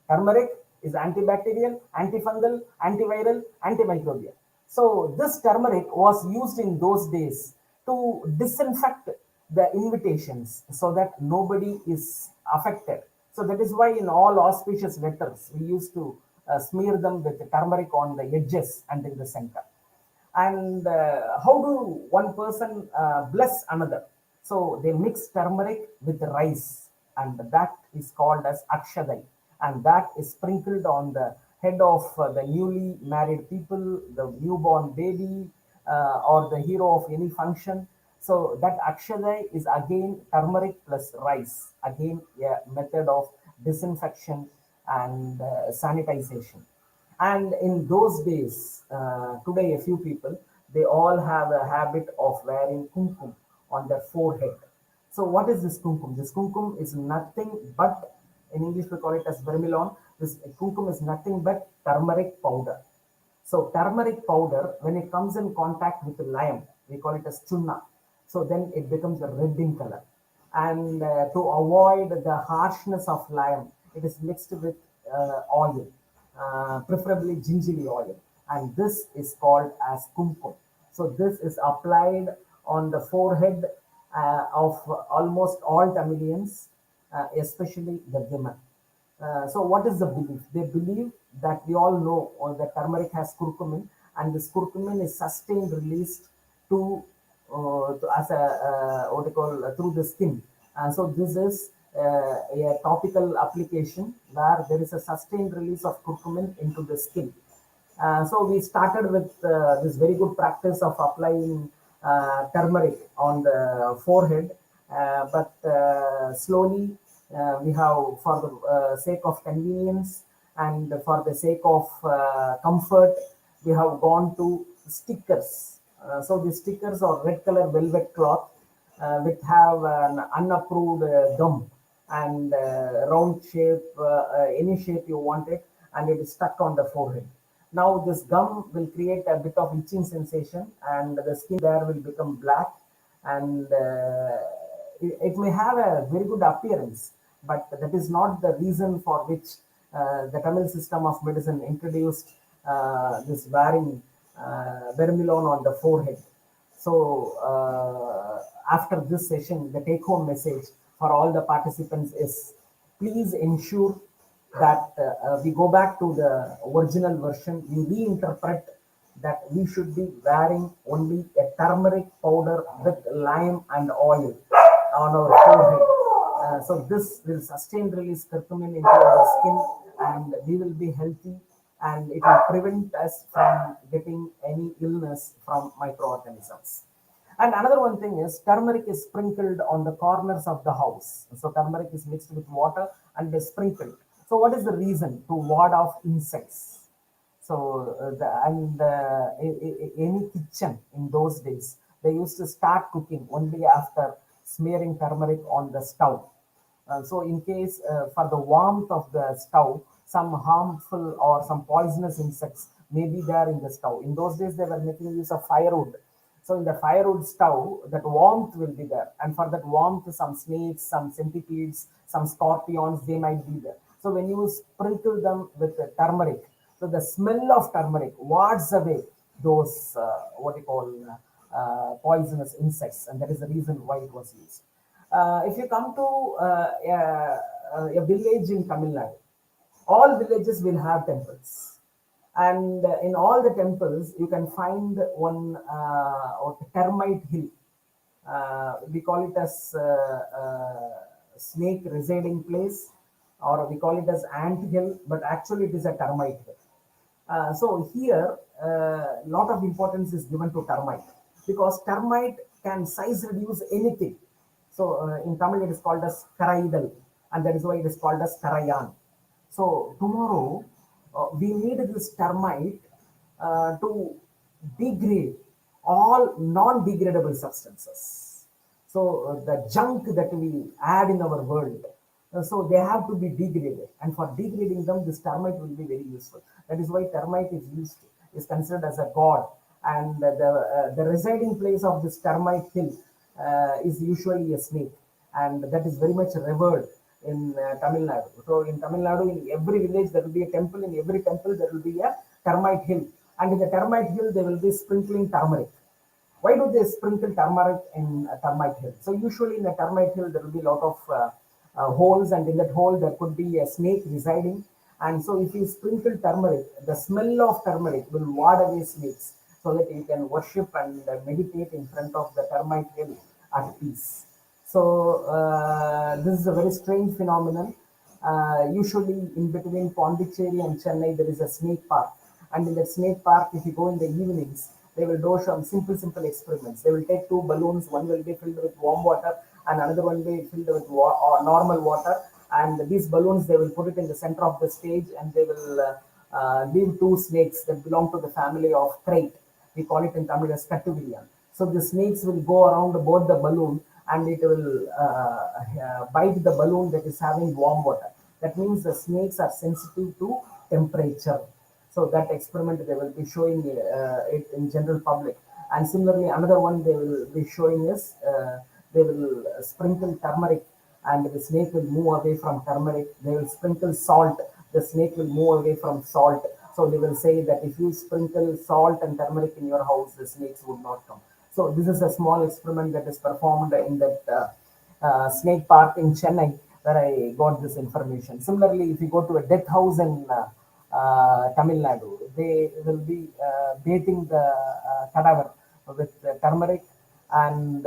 Turmeric is antibacterial, antifungal, antiviral, antimicrobial. So this turmeric was used in those days to disinfect the invitations so that nobody is affected. So that is why in all auspicious letters, we used to smear them with the turmeric on the edges and in the center. And how do one person bless another? So they mix turmeric with rice, and that is called as akshadai, and that is sprinkled on the head of the newly married people, the newborn baby, or the hero of any function. So that akshadai is again turmeric plus rice, again a method of disinfection and sanitization. And in those days, today a few people, they all have a habit of wearing kumkum on their forehead. So what is this kumkum? This kumkum is nothing but, in English we call it as vermilion. This kumkum is nothing but turmeric powder. So turmeric powder, when it comes in contact with lime, we call it as chunna. So then it becomes a red in color. And to avoid the harshness of lime, it is mixed with oil, preferably gingerly oil. And this is called as kumkum. So this is applied on the forehead of almost all Tamilians, especially the women. So what is the belief? They believe that we all know that turmeric has curcumin, and this curcumin is sustained released as a what you call through the skin. So this is a topical application where there is a sustained release of curcumin into the skin. So we started with this very good practice of applying turmeric on the forehead, but slowly we have, for the sake of convenience and for the sake of comfort, we have gone to stickers. So the stickers are red color velvet cloth which have an unapproved gum and round shape, any shape you want it, and it is stuck on the forehead. Now this gum will create a bit of itching sensation and the skin there will become black, and it may have a very good appearance, but that is not the reason for which the Tamil system of medicine introduced this wearing vermilion on the forehead. So after this session, the take home message for all the participants is, please ensure that we go back to the original version. We reinterpret that we should be wearing only a turmeric powder with lime and oil on our forehead. So this will sustain release curcumin into our skin, and we will be healthy, and it will prevent us from getting any illness from microorganisms. And another one thing is, turmeric is sprinkled on the corners of the house. So turmeric is mixed with water and is sprinkled. So what is the reason? To ward off insects. So any kitchen in those days, they used to start cooking only after smearing turmeric on the stove. So in case for the warmth of the stove, some harmful or some poisonous insects may be there in the stove. In those days, they were making use of firewood. So in the firewood stove, that warmth will be there. And for that warmth, some snakes, some centipedes, some scorpions, they might be there. So when you sprinkle them with the turmeric, so the smell of turmeric wards away those, poisonous insects. And that is the reason why it was used. If you come to a village in Tamil Nadu, all villages will have temples, and in all the temples you can find one termite hill. We call it as snake residing place, or we call it as ant hill, but actually it is a termite hill. So here a lot of importance is given to termite, because termite can size reduce anything. So in Tamil it is called as karaidal, and that is why it is called as karayan. So tomorrow we need this termite to degrade all non-degradable substances. So the junk that we add in our world, so they have to be degraded, and for degrading them, this termite will be very useful. That is why termite is considered as a god, and the residing place of this termite hill is usually a snake, and that is very much revered in Tamil Nadu. So in Tamil Nadu, in every village there will be a temple. In every temple there will be a termite hill, and in the termite hill they will be sprinkling turmeric. Why do they sprinkle turmeric in a termite hill? So usually in a termite hill there will be a lot of holes, and in that hole there could be a snake residing. And so if you sprinkle turmeric, the smell of turmeric will ward away snakes, so that you can worship and meditate in front of the termite hill at peace. So this is a very strange phenomenon. Usually in between Puducherry and Chennai there is a snake park, and in that snake park, if you go in the evenings, they will do some simple experiments. They will take two balloons, one will be filled with warm water and another one will be filled with normal water, and these balloons they will put it in the center of the stage, and they will leave two snakes that belong to the family of crate. We call it in Tamil as Kattuviyan. So the snakes will go around both the balloon, and it will bite the balloon that is having warm water. That means the snakes are sensitive to temperature. So that experiment they will be showing it in general public. And similarly, another one they will be showing is they will sprinkle turmeric, and the snake will move away from turmeric. They will sprinkle salt, the snake will move away from salt. So they will say that if you sprinkle salt and turmeric in your house, the snakes would not come. So this is a small experiment that is performed in that snake park in Chennai, where I got this information. Similarly, if you go to a death house in Tamil Nadu, they will be bathing the cadaver with turmeric, and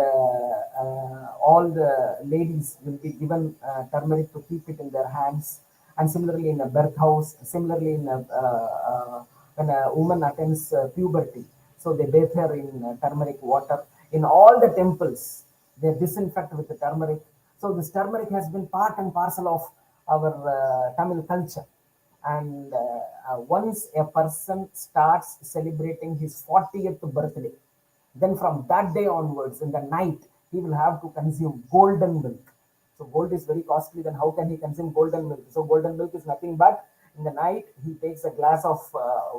all the ladies will be given turmeric to keep it in their hands. And similarly in a birth house, similarly in when a woman attends puberty, so they bathe her in turmeric water. In all the temples, they disinfect with the turmeric. So this turmeric has been part and parcel of our Tamil culture. And once a person starts celebrating his 40th birthday, then from that day onwards, in the night, he will have to consume golden milk. So gold is very costly, then how can he consume golden milk? So golden milk is nothing but in the night, he takes a glass of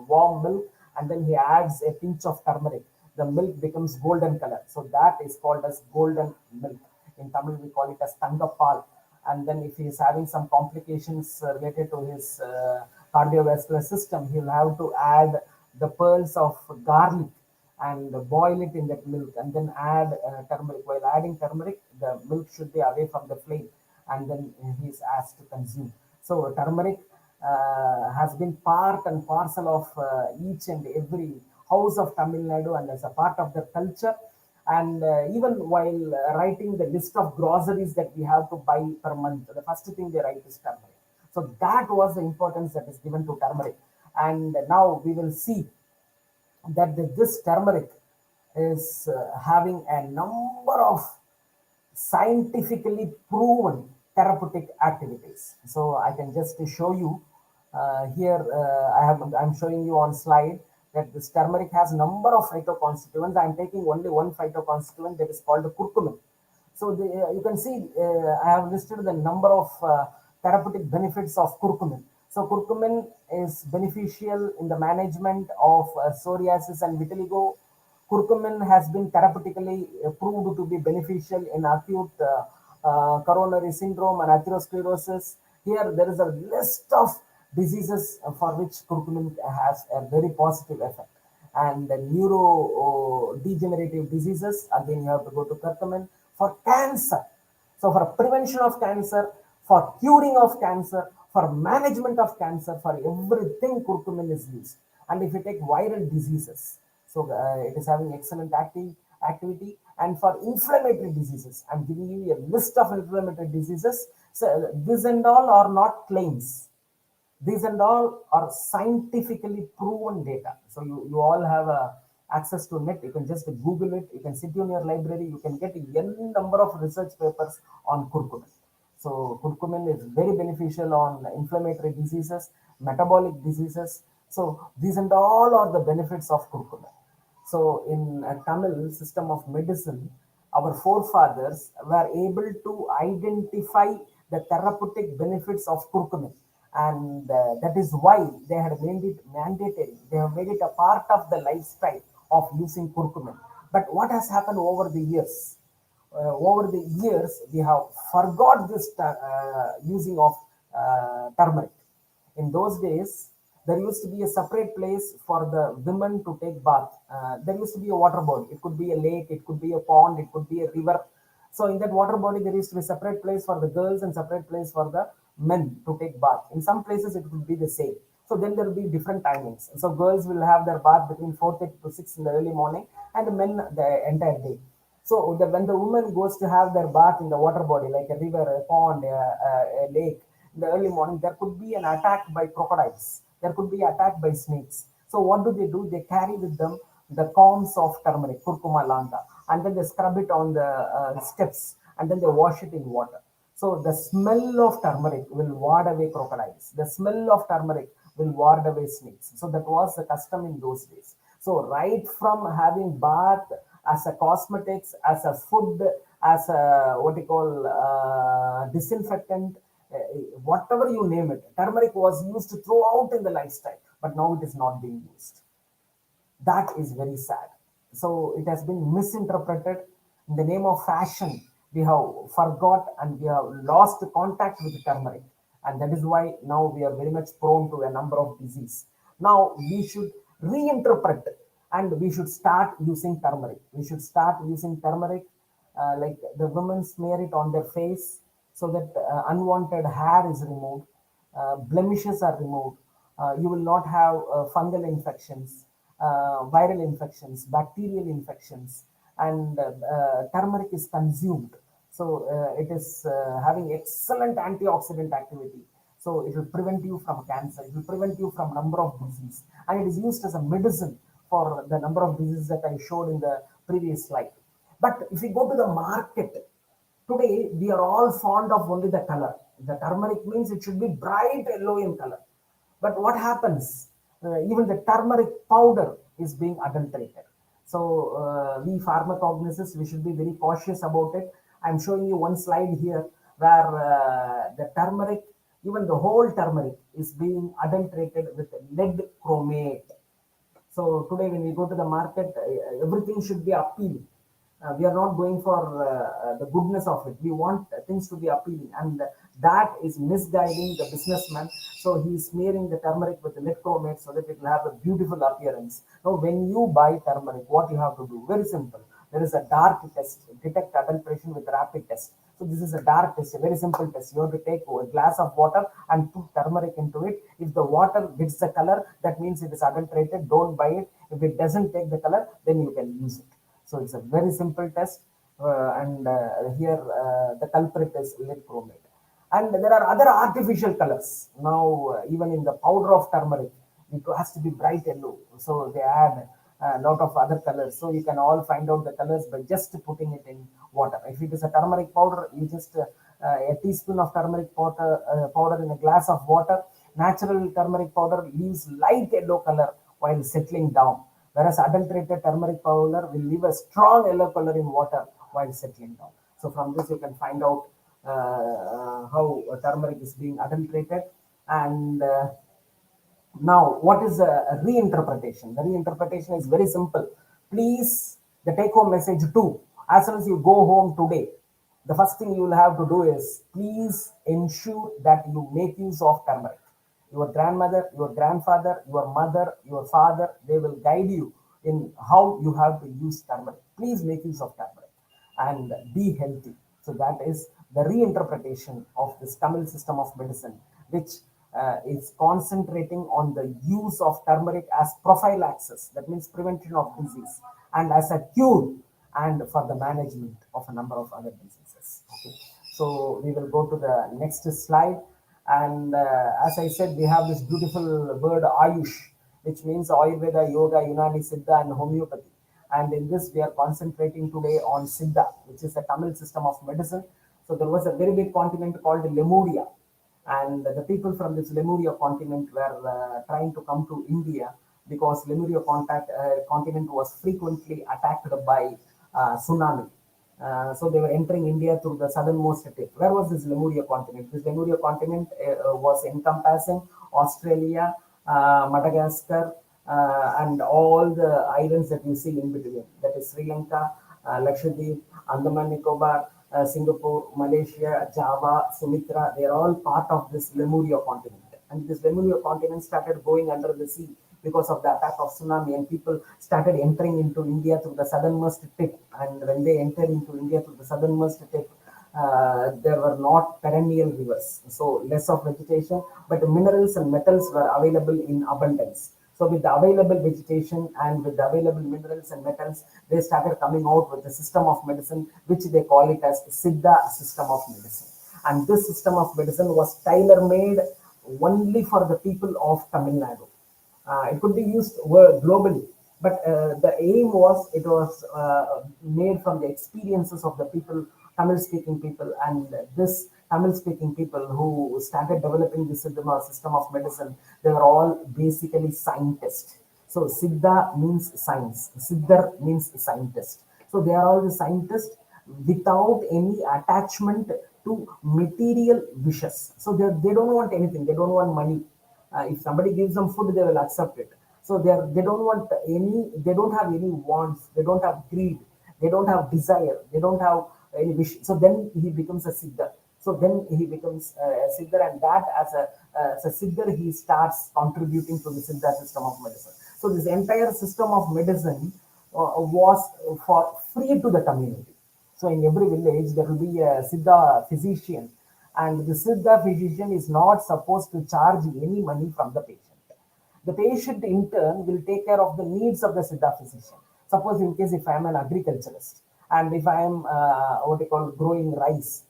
warm milk and then he adds a pinch of turmeric. The milk becomes golden color. So that is called as golden milk. In Tamil, we call it as Tangapal. And then if he is having some complications related to his cardiovascular system, he'll have to add the pearls of garlic and boil it in that milk and then add turmeric. While adding turmeric, the milk should be away from the flame and then he is asked to consume. So turmeric has been part and parcel of each and every house of Tamil Nadu and as a part of their culture. And even while writing the list of groceries that we have to buy per month, the first thing they write is turmeric. So that was the importance that is given to turmeric. And now we will see that this turmeric is having a number of scientifically proven therapeutic activities. So I can just show you here. I'm showing you on slide that this turmeric has number of phytoconstituents. I'm taking only one phytoconstituent that is called curcumin. So you can see I have listed the number of therapeutic benefits of curcumin. So curcumin is beneficial in the management of psoriasis and vitiligo. Curcumin has been therapeutically proved to be beneficial in acute coronary syndrome and atherosclerosis. Here there is a list of diseases for which curcumin has a very positive effect. And the neurodegenerative diseases, again you have to go to curcumin. For cancer, so for prevention of cancer, for curing of cancer, for management of cancer, for everything curcumin is used. And if you take viral diseases, so it is having excellent activity. And for inflammatory diseases, I'm giving you a list of inflammatory diseases. So this and all are not claims. These and all are scientifically proven data. So you all have access to net. You can just Google it. You can sit in your library. You can get n number of research papers on curcumin. So curcumin is very beneficial on inflammatory diseases, metabolic diseases. So these and all are the benefits of curcumin. So in a Tamil system of medicine, our forefathers were able to identify the therapeutic benefits of curcumin. And that is why they had made it mandatory. They have made it a part of the lifestyle of using curcumin. But what has happened over the years? We have forgot this using of turmeric. In those days, there used to be a separate place for the women to take bath. There used to be a water body. It could be a lake, it could be a pond, it could be a river. So in that water body, there used to be a separate place for the girls and separate place for the men to take bath. In some places, it would be the same. So then there will be different timings. So girls will have their bath between 4:30 to 6 in the early morning, and the men the entire day. So when the woman goes to have their bath in the water body, like a river, a pond, a lake, in the early morning, there could be an attack by crocodiles. There could be attack by snakes. So what do? They carry with them the corns of turmeric, curcuma lanta, and then they scrub it on the steps, and then they wash it in water. So the smell of turmeric will ward away crocodiles. The smell of turmeric will ward away snakes. So that was the custom in those days. So right from having bath as a cosmetics, as a food, as a disinfectant, whatever you name it, turmeric was used throughout in the lifestyle, but now it is not being used. That is very sad. So it has been misinterpreted. In the name of fashion, we have forgot and we have lost contact with turmeric. And that is why now we are very much prone to a number of disease. Now we should reinterpret and we should start using turmeric. We should start using turmeric, like the women smear it on their face so that unwanted hair is removed, blemishes are removed. You will not have fungal infections, viral infections, bacterial infections, and turmeric is consumed. So it is having excellent antioxidant activity. So it will prevent you from cancer. It will prevent you from number of diseases. And it is used as a medicine for the number of diseases that I showed in the previous slide. But if we go to the market, today we are all fond of only the color. The turmeric means it should be bright yellow in color. But what happens? Even the turmeric powder is being adulterated. So we pharmacognosists, we should be very cautious about it. I'm showing you one slide here where the turmeric, even the whole turmeric is being adulterated with lead chromate. So today when we go to the market, everything should be appealing. We are not going for the goodness of it. We want things to be appealing, and that is misguiding the businessman. So he is smearing the turmeric with lead chromate so that it will have a beautiful appearance. Now, when you buy turmeric, what you have to do? Very simple. There is a dark test, detect adulteration with rapid test. So this is a dark test, a very simple test. You have to take a glass of water and put turmeric into it. If the water gets the color, that means it is adulterated. Don't buy it. If it doesn't take the color, then you can use it. So it's a very simple test, and here the culprit is lead chromate. And there are other artificial colors. Now, even in the powder of turmeric, it has to be bright yellow. So they add a lot of other colors. So you can all find out the colors by just putting it in water. If it is a turmeric powder, you just a teaspoon of turmeric powder in a glass of water. Natural turmeric powder leaves light yellow color while settling down, whereas adulterated turmeric powder will leave a strong yellow color in water while settling down. So from this you can find out how turmeric is being adulterated. And now, what is a reinterpretation? The reinterpretation is very simple. Please, the take-home message too. As soon as you go home today, the first thing you will have to do is please ensure that you make use of turmeric. Your grandmother, your grandfather, your mother, your father, they will guide you in how you have to use turmeric. Please make use of turmeric and be healthy. So that is the reinterpretation of this Tamil system of medicine, which is concentrating on the use of turmeric as prophylaxis, that means prevention of disease, and as a cure, and for the management of a number of other diseases. Okay. So we will go to the next slide. And as I said, we have this beautiful word Ayush, which means Ayurveda, Yoga, Unani, Siddha, and Homeopathy. And in this, we are concentrating today on Siddha, which is a Tamil system of medicine. So there was a very big continent called Lemuria, and the people from this Lemuria continent were trying to come to India because Lemuria continent was frequently attacked by tsunami. So they were entering India through the southernmost tip. Where was this Lemuria continent? This Lemuria continent was encompassing Australia, Madagascar, and all the islands that you see in between. That is Sri Lanka, Lakshadweep, Andaman Nicobar, Singapore, Malaysia, Java, Sumatra. They are all part of this Lemuria continent. And this Lemuria continent started going under the sea because of the attack of tsunami, and people started entering into India through the southernmost tip. And when they entered into India through the southernmost tip, there were not perennial rivers, so less of vegetation, but minerals and metals were available in abundance. So with the available vegetation and with the available minerals and metals, they started coming out with a system of medicine, which they call it as Siddha system of medicine. And this system of medicine was tailor-made only for the people of Tamil Nadu. It could be used globally, but the aim was, it was made from the experiences of the people, Tamil-speaking people, and this Tamil-speaking people who started developing this system of medicine, they were all basically scientists. So Siddha means science, Siddhar means scientist. So they are all the scientists without any attachment to material wishes. So they don't want anything, they don't want money. If somebody gives them food, they will accept it. So they don't want any, they don't have any wants, they don't have greed, they don't have desire, they don't have any wish. So then he becomes a Siddhar. So then he becomes a Siddhar, and that as a Siddhar, he starts contributing to the Siddha system of medicine. So this entire system of medicine was for free to the community. So in every village, there will be a Siddha physician, and the Siddha physician is not supposed to charge any money from the patient. The patient in turn will take care of the needs of the Siddha physician. Suppose in case if I am an agriculturist and if I am what you call growing rice,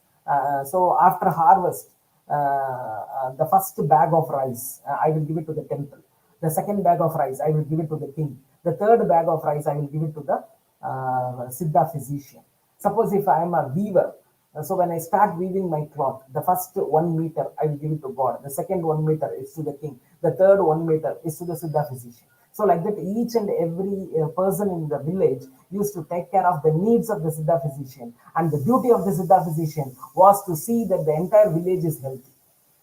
so after harvest, the first bag of rice, I will give it to the temple. The second bag of rice, I will give it to the king. The third bag of rice, I will give it to the Siddha physician. Suppose if I am a weaver, so when I start weaving my cloth, the first 1 meter I will give it to God, the second 1 meter is to the king, the third 1 meter is to the Siddha physician. So like that, each and every person in the village used to take care of the needs of the Siddha physician, and the duty of the Siddha physician was to see that the entire village is healthy.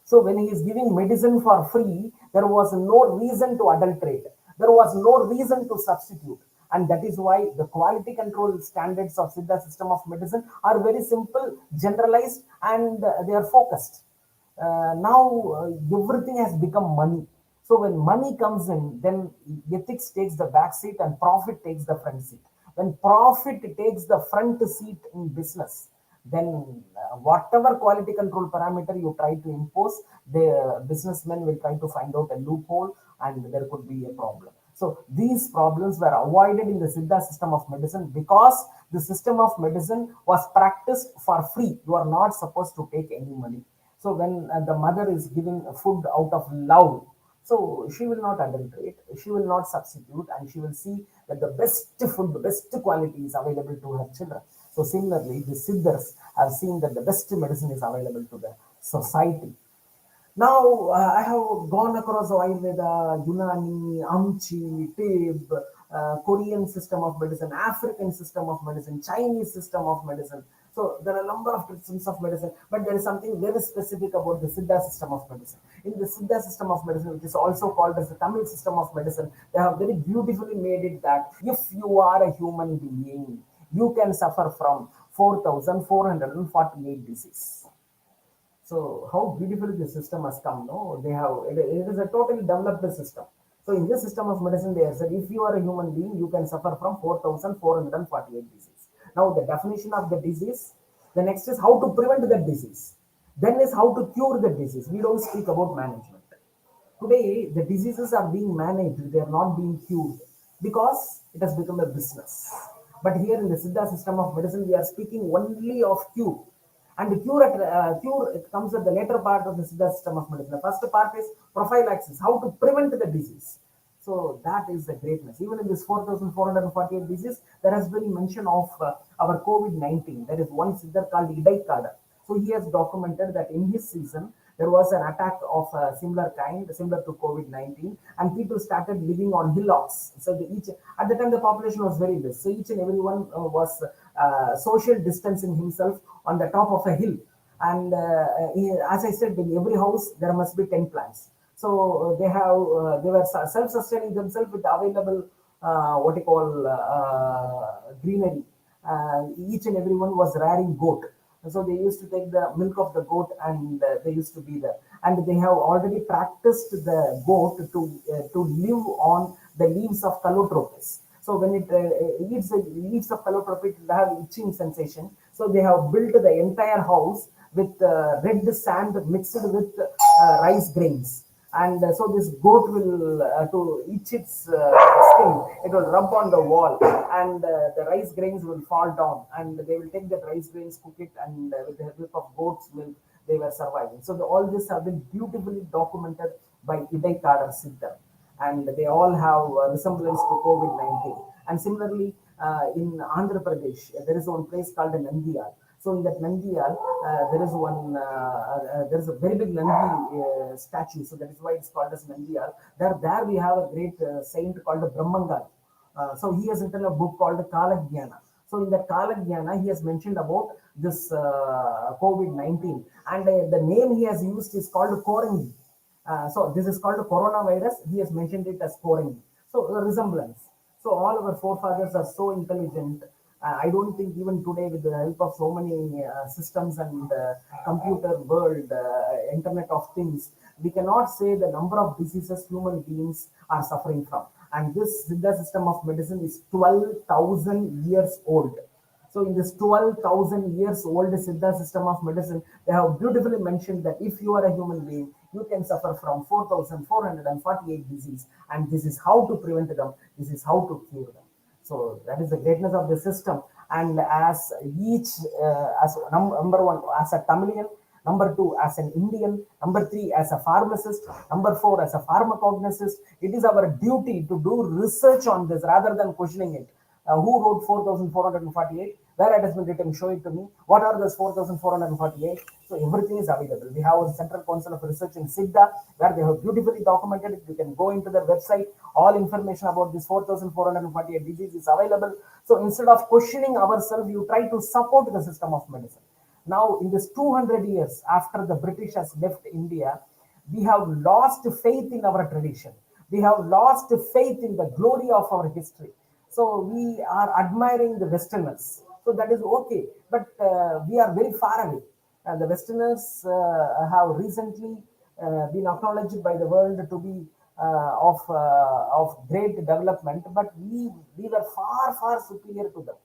So when he is giving medicine for free, there was no reason to adulterate. There was no reason to substitute. And that is why the quality control standards of Siddha system of medicine are very simple, generalized, and they are focused. Now everything has become money. So when money comes in, then ethics takes the back seat and profit takes the front seat. When profit takes the front seat in business, then whatever quality control parameter you try to impose, the businessmen will try to find out a loophole, and there could be a problem. So these problems were avoided in the Siddha system of medicine because the system of medicine was practiced for free. You are not supposed to take any money. So when the mother is giving food out of love, so she will not adulterate, she will not substitute, and she will see that the best food, the best quality is available to her children. So similarly, the Siddhas have seen that the best medicine is available to the society. Now, I have gone across Ayurveda, Unani, Amchi, Tib, Korean system of medicine, African system of medicine, Chinese system of medicine. So there are a number of systems of medicine, but there is something very specific about the Siddha system of medicine. In the Siddha system of medicine, which is also called as the Tamil system of medicine, they have very beautifully made it that if you are a human being, you can suffer from 4,448 diseases. So how beautifully the system has come, no? They have, it is a totally developed system. So in this system of medicine, they have said, if you are a human being, you can suffer from 4,448 diseases. Now the definition of the disease, the next is how to prevent that disease. Then is how to cure the disease. We don't speak about management. Today, the diseases are being managed, they are not being cured because it has become a business. But here in the Siddha system of medicine, we are speaking only of cure. And the cure it comes at the later part of the Siddha system of medicine. The first part is prophylaxis, how to prevent the disease. So that is the greatness. Even in this 4,448 disease, there has been mention of our COVID-19. There is one Siddha called Idaikada. So he has documented that in his season, there was an attack of a similar kind, similar to COVID-19, and people started living on hillocks. So at the time, the population was very less. So each and everyone was social distancing himself on the top of a hill. And as I said, in every house, there must be 10 plants. So they were self-sustaining themselves with available, greenery. Each and everyone was rearing goat. So they used to take the milk of the goat, and they used to be there. And they have already practiced the goat to live on the leaves of calotropis. So when it eats the leaves of calotropis, it will have itching sensation. So they have built the entire house with red sand mixed with rice grains. And so this goat will, to itch its skin, it will rub on the wall, and the rice grains will fall down, and they will take the rice grains, cook it, and with the help of goat's milk, they were surviving. So all this have been beautifully documented by Idaikada Siddha, and they all have resemblance to COVID-19. And similarly, in Andhra Pradesh, there is one place called Nandiyal. So in that Nandiyal, there is a very big Nandi statue. So that is why it's called as Nandiyal. There we have a great saint called Brahmangal. So he has written a book called Kalagyana. So in that Kalagyana, he has mentioned about this COVID-19. And the name he has used is called Korangi. So this is called coronavirus. He has mentioned it as Korangi. So a resemblance. So all our forefathers are so intelligent. I don't think even today, with the help of so many systems and computer world, internet of things, we cannot say the number of diseases human beings are suffering from. And this Siddha system of medicine is 12,000 years old. So in this 12,000 years old Siddha system of medicine, they have beautifully mentioned that if you are a human being, you can suffer from 4,448 diseases, and this is how to prevent them, this is how to cure them. So that is the greatness of the system. And as as number one, as a Tamilian, number two, as an Indian, number three, as a pharmacist, number four, as a pharmacognosist, it is our duty to do research on this rather than questioning it. Who wrote 4448? Where it has been written, show it to me. What are those 4448? So everything is available. We have a Central Council of Research in Siddha, where they have beautifully documented it. You can go into their website. All information about this 4448 disease is available. So instead of questioning ourselves, you try to support the system of medicine. Now, in this 200 years after the British has left India, we have lost faith in our tradition. We have lost faith in the glory of our history. So we are admiring the Westerners. So that is okay, but we are very far away. And the Westerners have recently been acknowledged by the world to be of great development, but we were far superior to them.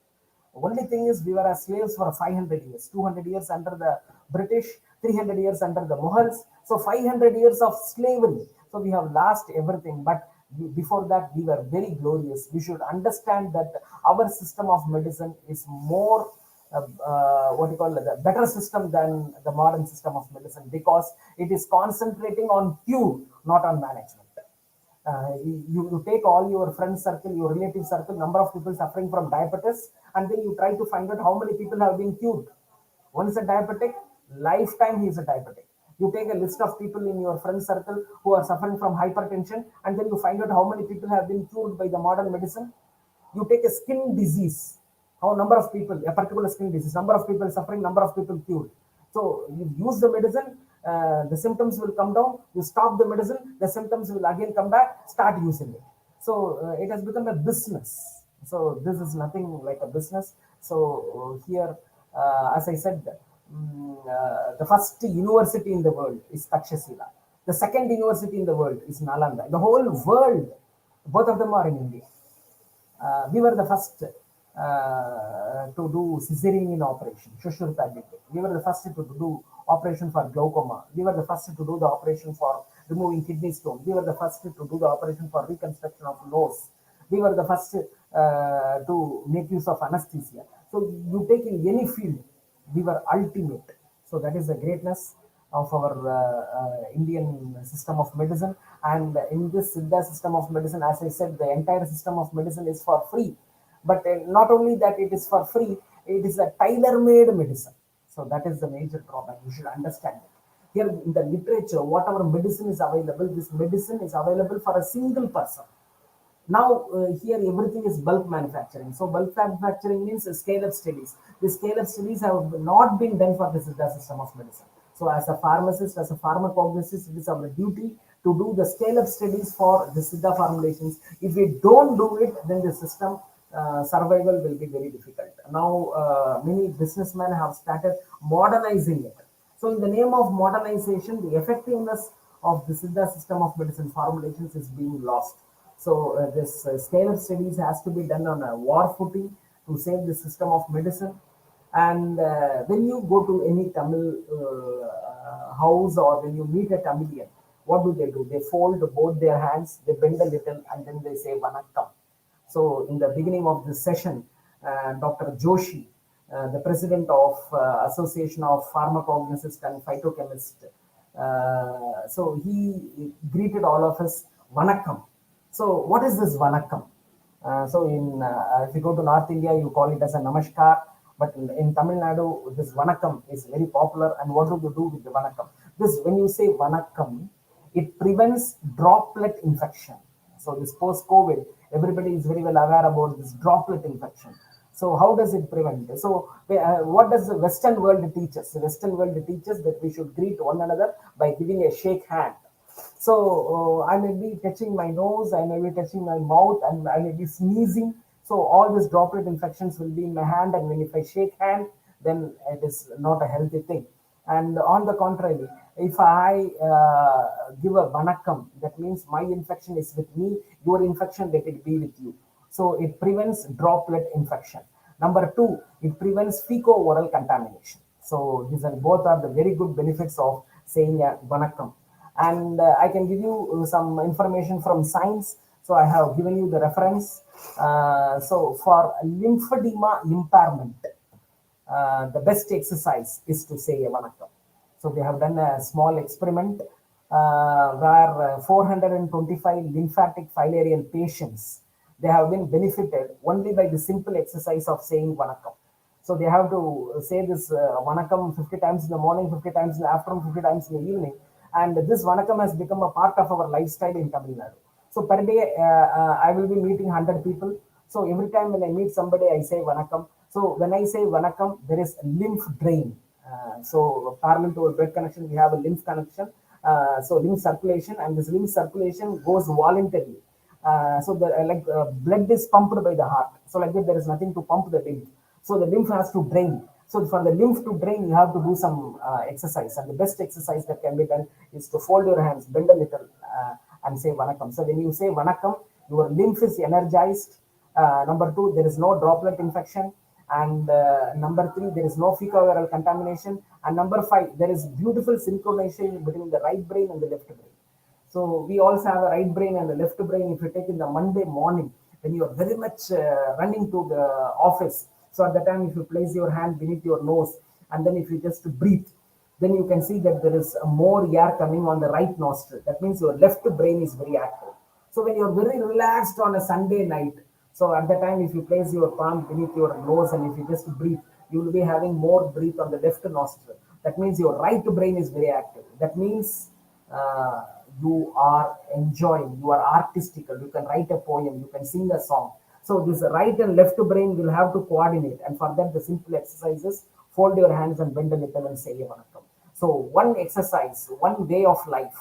Only thing is, we were as slaves for 500 years, 200 years under the British, 300 years under the Mughals. So 500 years of slavery. So we have lost everything. But before that, we were very glorious. We should understand that our system of medicine is more, the better system than the modern system of medicine, because it is concentrating on cure, not on management. You take all your friend circle, your relative circle, number of people suffering from diabetes, and then you try to find out how many people have been cured. One is a diabetic, lifetime he is a diabetic. You take a list of people in your friend circle who are suffering from hypertension, and then you find out how many people have been cured by the modern medicine. You take a skin disease, how number of people, a particular skin disease, number of people suffering, number of people cured. So you use the medicine, the symptoms will come down, you stop the medicine, the symptoms will again come back, start using it. So it has become a business. So this is nothing like a business. So here, as I said, the first university in the world is Takshashila. The second university in the world is Nalanda. The whole world, both of them are in India. We were the first to do cesarean operation, we were the first to do operation for glaucoma. We were the first to do the operation for removing kidney stone. We were the first to do the operation for reconstruction of nose. We were the first to make use of anesthesia. So you take in any field, we were ultimate. So that is the greatness of our Indian system of medicine. And in this Siddha system of medicine, as I said, the entire system of medicine is for free. But not only that it is for free, it is a tailor-made medicine. So that is the major drawback. You should understand it. Here in the literature, whatever medicine is available, this medicine is available for a single person. Now here everything is bulk manufacturing. So bulk manufacturing means scale-up studies. The scale-up studies have not been done for the Siddha system of medicine. So as a pharmacist, as a pharmacognosist, it is our duty to do the scale-up studies for the Siddha formulations. If we don't do it, then the system survival will be very difficult. Now many businessmen have started modernizing it. So in the name of modernization, the effectiveness of the Siddha system of medicine formulations is being lost. So this scale-up studies has to be done on a war footing to save the system of medicine. And when you go to any Tamil house, or when you meet a Tamilian, what do? They fold both their hands, they bend a little, and then they say Vanakkam. So in the beginning of this session, Dr. Joshi, the president of Association of Pharmacognosist and Phytochemist, so he greeted all of us Vanakkam. So what is this Vanakkam? So if you go to North India, you call it as a Namaskar. But in Tamil Nadu, this Vanakkam is very popular. And what do you do with the Vanakkam? This, when you say Vanakkam, it prevents droplet infection. So this post-COVID, everybody is very well aware about this droplet infection. So how does it prevent? So what does the Western world teach us? The Western world teaches that we should greet one another by giving a shake hand. So I may be touching my nose, I may be touching my mouth, and I may be sneezing. So all these droplet infections will be in my hand, and when if I shake hand, then it is not a healthy thing. And on the contrary, if I give a Vanakkam, that means my infection is with me, your infection, let it be with you. So it prevents droplet infection. Number two, it prevents fecal-oral contamination. So these are both are the very good benefits of saying a Vanakkam. And I can give you some information from science. So I have given you the reference. So for lymphedema impairment, the best exercise is to say a Vanakkam. So we have done a small experiment where 425 lymphatic filarial patients they have been benefited only by the simple exercise of saying vanakkam. So they have to say this vanakkam 50 times in the morning, 50 times in the afternoon, 50 times in the evening. And this vanakkam has become a part of our lifestyle in Tamil Nadu. So per day, I will be meeting 100 people. So every time when I meet somebody, I say vanakkam. So when I say vanakkam, there is a lymph drain. So parallel to a blood connection, we have a lymph connection. So lymph circulation, and this lymph circulation goes voluntarily. So the blood is pumped by the heart. So like that, there is nothing to pump the lymph. So the lymph has to drain. So for the lymph to drain, you have to do some exercise. And the best exercise that can be done is to fold your hands, bend a little, and say vanakkam. So when you say vanakkam, your lymph is energized. Number two, there is no droplet infection. And number three, there is no fecal oral contamination. And number five, there is beautiful synchronization between the right brain and the left brain. So we also have a right brain and a left brain. If you take in the Monday morning, when you are very much running to the office, so at the time, if you place your hand beneath your nose, and then if you just breathe, then you can see that there is more air coming on the right nostril. That means your left brain is very active. So when you're very relaxed on a Sunday night, so at the time, if you place your palm beneath your nose and if you just breathe, you will be having more breath on the left nostril. That means your right brain is very active. That means you are enjoying, you are artistical, you can write a poem, you can sing a song. So this right and left brain will have to coordinate, and for that the simple exercises: fold your hands and bend a little and say vanakkam. So one exercise, one way of life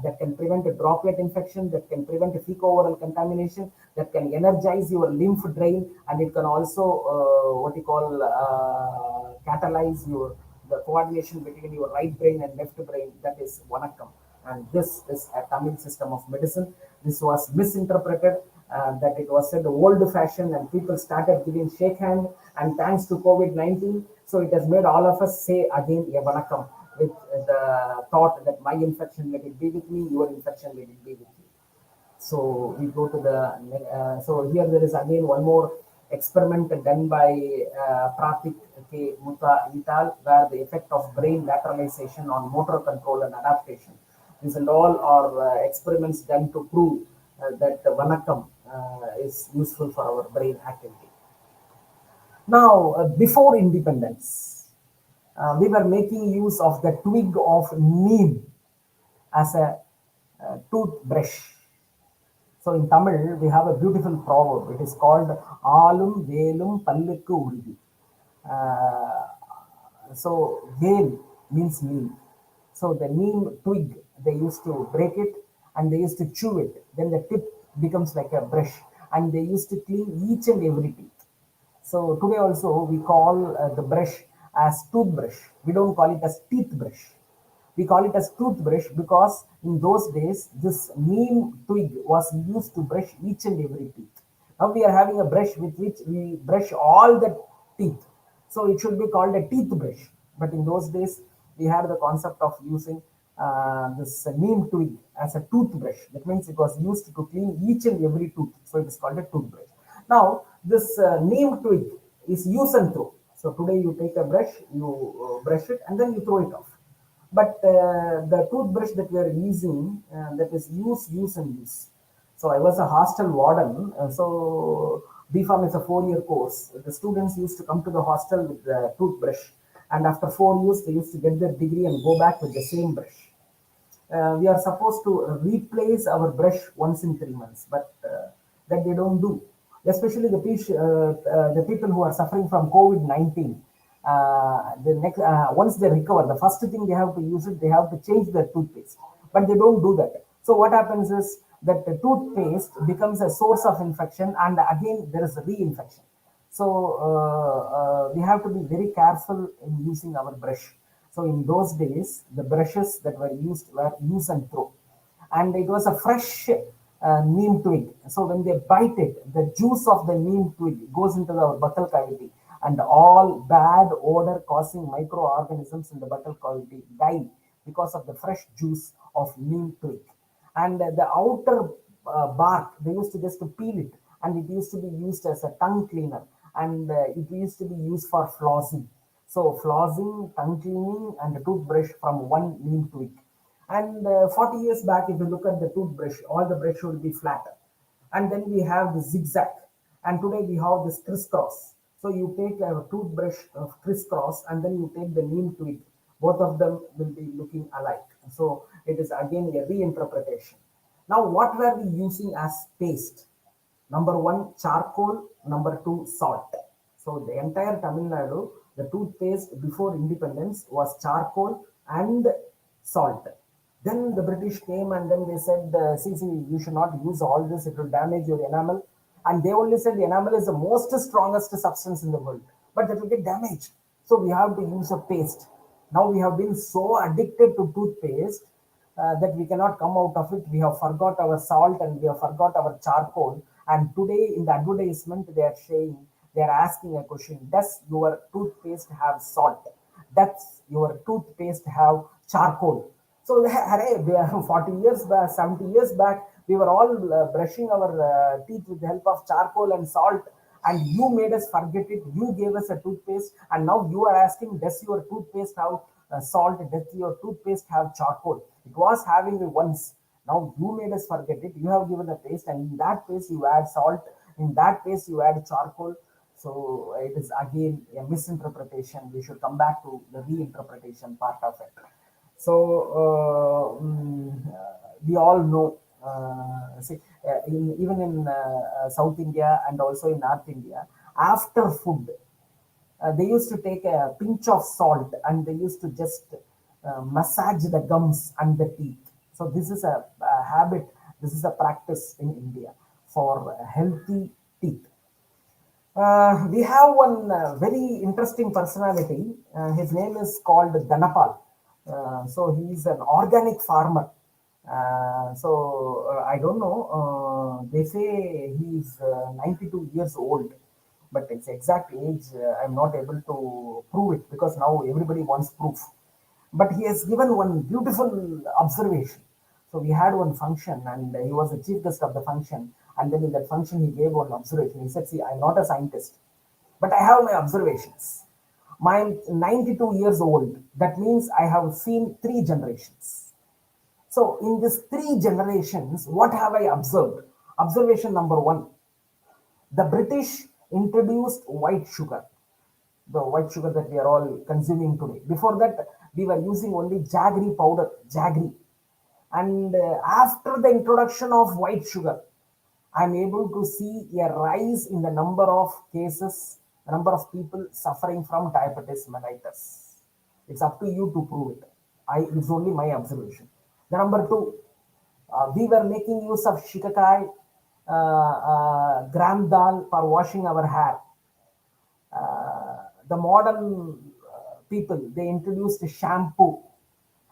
that can prevent a droplet infection, that can prevent a fecal-oral contamination, that can energize your lymph drain, and it can also catalyze the coordination between your right brain and left brain. That is vanakkam. And this is a Tamil system of medicine. This was misinterpreted, that it was said old fashioned, and people started giving shake hand. And thanks to COVID-19, so it has made all of us say again a vanakkam, with the thought that my infection, let it be with me, your infection, let it be with you. So we go to the, so here there is again one more experiment done by Pratik K. Mutta et al., where the effect of brain lateralization on motor control and adaptation. These and all are experiments done to prove that vanakkam is useful for our brain activity. Now, before independence, we were making use of the twig of neem as a toothbrush. So in Tamil, we have a beautiful proverb. It is called Alum Velum Pallukku Urudi. So Vel means neem. So the neem twig, they used to break it and they used to chew it. Then the tip becomes like a brush, and they used to clean each and every teeth. So today also we call the brush as toothbrush. We don't call it as teeth brush. We call it as toothbrush because in those days this neem twig was used to brush each and every teeth. Now we are having a brush with which we brush all the teeth. So it should be called a teeth brush. But in those days we had the concept of using this neem twig as a toothbrush. That means it was used to clean each and every tooth. So it is called a toothbrush. Now this neem twig is use and throw. So today you take a brush, you brush it, and then you throw it off. But the toothbrush that we are using, that is use and use. So I was a hostel warden. So B.Pharm is a 4-year course. The students used to come to the hostel with the toothbrush, and after 4 years they used to get their degree and go back with the same brush. We are supposed to replace our brush once in 3 months, but that they don't do. Especially the people who are suffering from COVID-19. Once they recover, the first thing they have to use it, they have to change their toothpaste, but they don't do that. So what happens is that the toothpaste becomes a source of infection, and again there is a reinfection. So we have to be very careful in using our brush. So in those days, the brushes that were used were use and throw, and it was a fresh neem twig. So when they bite it, the juice of the neem twig goes into our buccal cavity, and all bad odor causing microorganisms in the buccal cavity die because of the fresh juice of neem twig. And the outer bark, they used to just peel it, and it used to be used as a tongue cleaner, and it used to be used for flossing. So flossing, tongue cleaning, and a toothbrush from one neem twig. And 40 years back, if you look at the toothbrush, all the brush will be flatter. and then we have the zigzag, and today we have this crisscross. So you take a toothbrush of crisscross and then you take the neem twig. Both of them will be looking alike. So it is again a reinterpretation. Now what were we using as paste? Number one, charcoal. Number two, salt. So the entire Tamil Nadu, the toothpaste before independence was charcoal and salt. Then the British came and then they said, see, you should not use all this, it will damage your enamel. And they only said the enamel is the most strongest substance in the world, but it will get damaged. So we have to use a paste. Now we have been so addicted to toothpaste that we cannot come out of it. We have forgot our salt and we have forgot our charcoal. And today in the advertisement, they are saying, they are asking a question, does your toothpaste have salt? Does your toothpaste have charcoal? So, 40 years back, 70 years back, we were all brushing our teeth with the help of charcoal and salt, and you made us forget it. You gave us a toothpaste, and now you are asking, does your toothpaste have salt? Does your toothpaste have charcoal? It was having it once. Now you made us forget it. You have given a paste, and in that paste you add salt. In that paste you add charcoal. So it is again a misinterpretation. We should come back to the reinterpretation part of it. So we all know, even in South India and also in North India, after food, they used to take a pinch of salt and they used to just massage the gums and the teeth. So this is a habit, this is a practice in India for healthy teeth. We have one very interesting personality. His name is called Dhanapal. So he is an organic farmer. I don't know. They say he is 92 years old, but its exact age I'm not able to prove it because now everybody wants proof. But he has given one beautiful observation. So we had one function and he was the chief guest of the function. And then in that function, he gave one observation. He said, see, I'm not a scientist, but I have my observations. I'm 92 years old. That means I have seen 3 generations. So in these 3 generations, what have I observed? Observation number 1, the British introduced white sugar, the white sugar that we are all consuming today. Before that, we were using only jaggery powder, jaggery. And after the introduction of white sugar, I'm able to see a rise in the number of cases, the number of people suffering from diabetes mellitus. It's up to you to prove it. It's only my observation. The number 2, we were making use of shikakai, gram dal for washing our hair. The modern people, they introduced shampoo.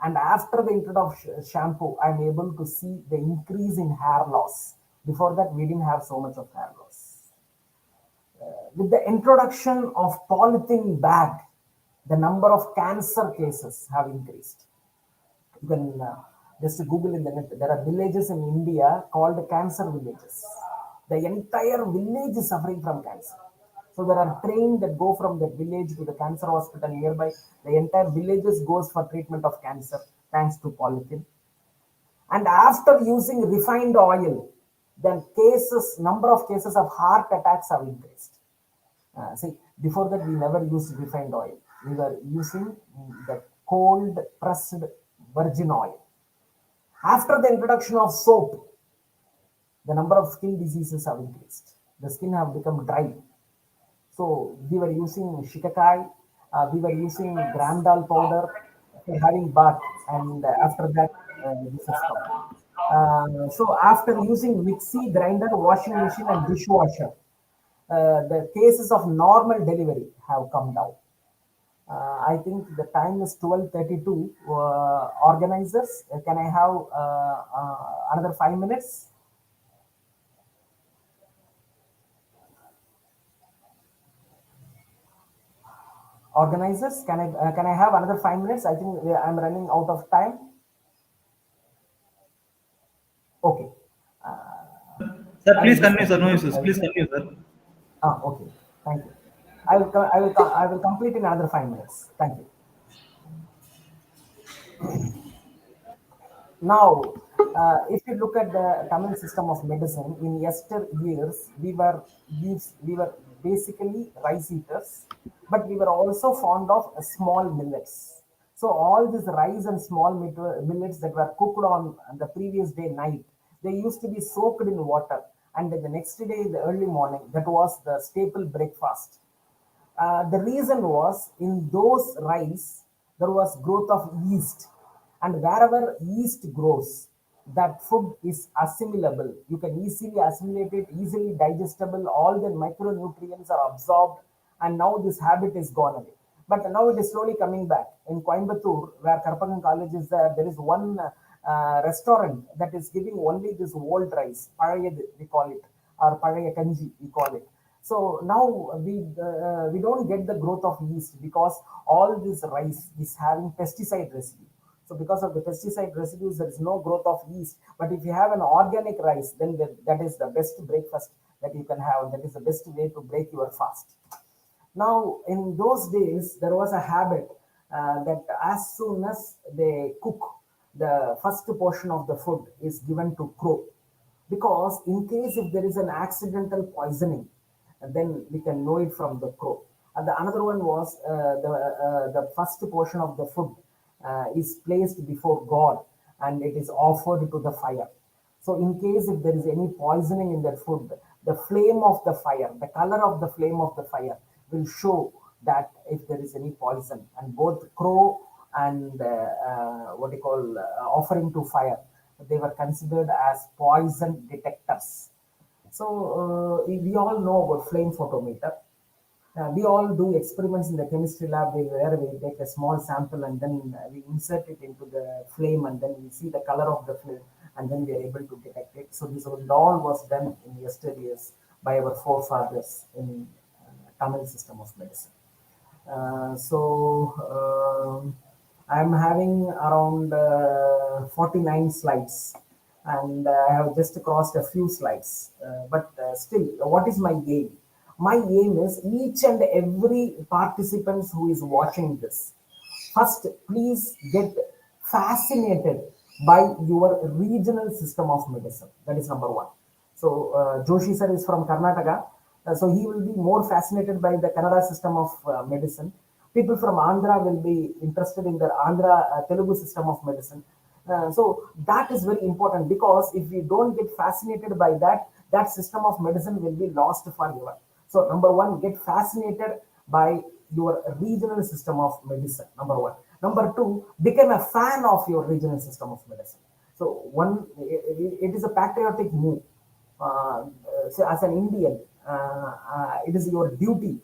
And after the introduction of shampoo, I'm able to see the increase in hair loss. Before that, we didn't have so much of hair loss. With the introduction of polythene bag, the number of cancer cases have increased. You can just Google in the net. There are villages in India called cancer villages. The entire village is suffering from cancer. So there are trains that go from the village to the cancer hospital nearby. The entire villages goes for treatment of cancer thanks to polythene. And after using refined oil, then number of cases of heart attacks have increased. See, before that we never used refined oil. We were using the cold pressed virgin oil. After the introduction of soap, the number of skin diseases have increased. The skin have become dry. So we were using shikakai, we were using gram dal powder for having bath, and after that this is come. So after using mixie, grinder, washing machine and dishwasher, the cases of normal delivery have come down. I think the time is 12:32. Organizers, can I have another 5 minutes? Organizers, can I have another 5 minutes? I think I'm running out of time. Okay. Sir, please continue, sir. No issues. Please continue, sir. Okay. Thank you. I will complete in another 5 minutes. Thank you. Now, If you look at the Tamil system of medicine, in yester years, we were basically rice eaters, but we were also fond of small millets. So all these rice and small millets that were cooked on the previous day night, they used to be soaked in water, and the next day, in the early morning, that was the staple breakfast. The reason was in those rice there was growth of yeast, and wherever yeast grows, that food is assimilable. You can easily assimilate it, easily digestible. All the micronutrients are absorbed, and now this habit is gone away. But now it is slowly coming back. In Coimbatore, where Karpagan College is there, there is one restaurant that is giving only this old rice, parayad we call it, or paraya kanji we call it. So now we don't get the growth of yeast because all this rice is having pesticide residue. So because of the pesticide residues, there is no growth of yeast. But if you have an organic rice, then that is the best breakfast that you can have. That is the best way to break your fast. Now, in those days, there was a habit that as soon as they cook, the first portion of the food is given to crow, because in case if there is an accidental poisoning, then we can know it from the crow. And the another one was the first portion of the food is placed before God, and it is offered to the fire. So in case if there is any poisoning in that food, the flame of the fire, the color of the flame of the fire will show that if there is any poison. And both crow and what you call offering to fire, they were considered as poison detectors. So we all know about flame photometer. We all do experiments in the chemistry lab where we take a small sample and then we insert it into the flame, and then we see the color of the flame, and then we are able to detect it. So this all was done in yesteryears by our forefathers in Tamil system of medicine. I'm having around 49 slides, and I have just crossed a few slides. But still, what is my aim? My aim is each and every participant who is watching this, first, please get fascinated by your regional system of medicine. That is number one. So Joshi sir is from Karnataka. So he will be more fascinated by the Kannada system of medicine. People from Andhra will be interested in the Andhra Telugu system of medicine. So that is very important, because if we don't get fascinated by that, that system of medicine will be lost forever. So number one, get fascinated by your regional system of medicine. Number one. Number two, become a fan of your regional system of medicine. So one, it is a patriotic move. So as an Indian, it is your duty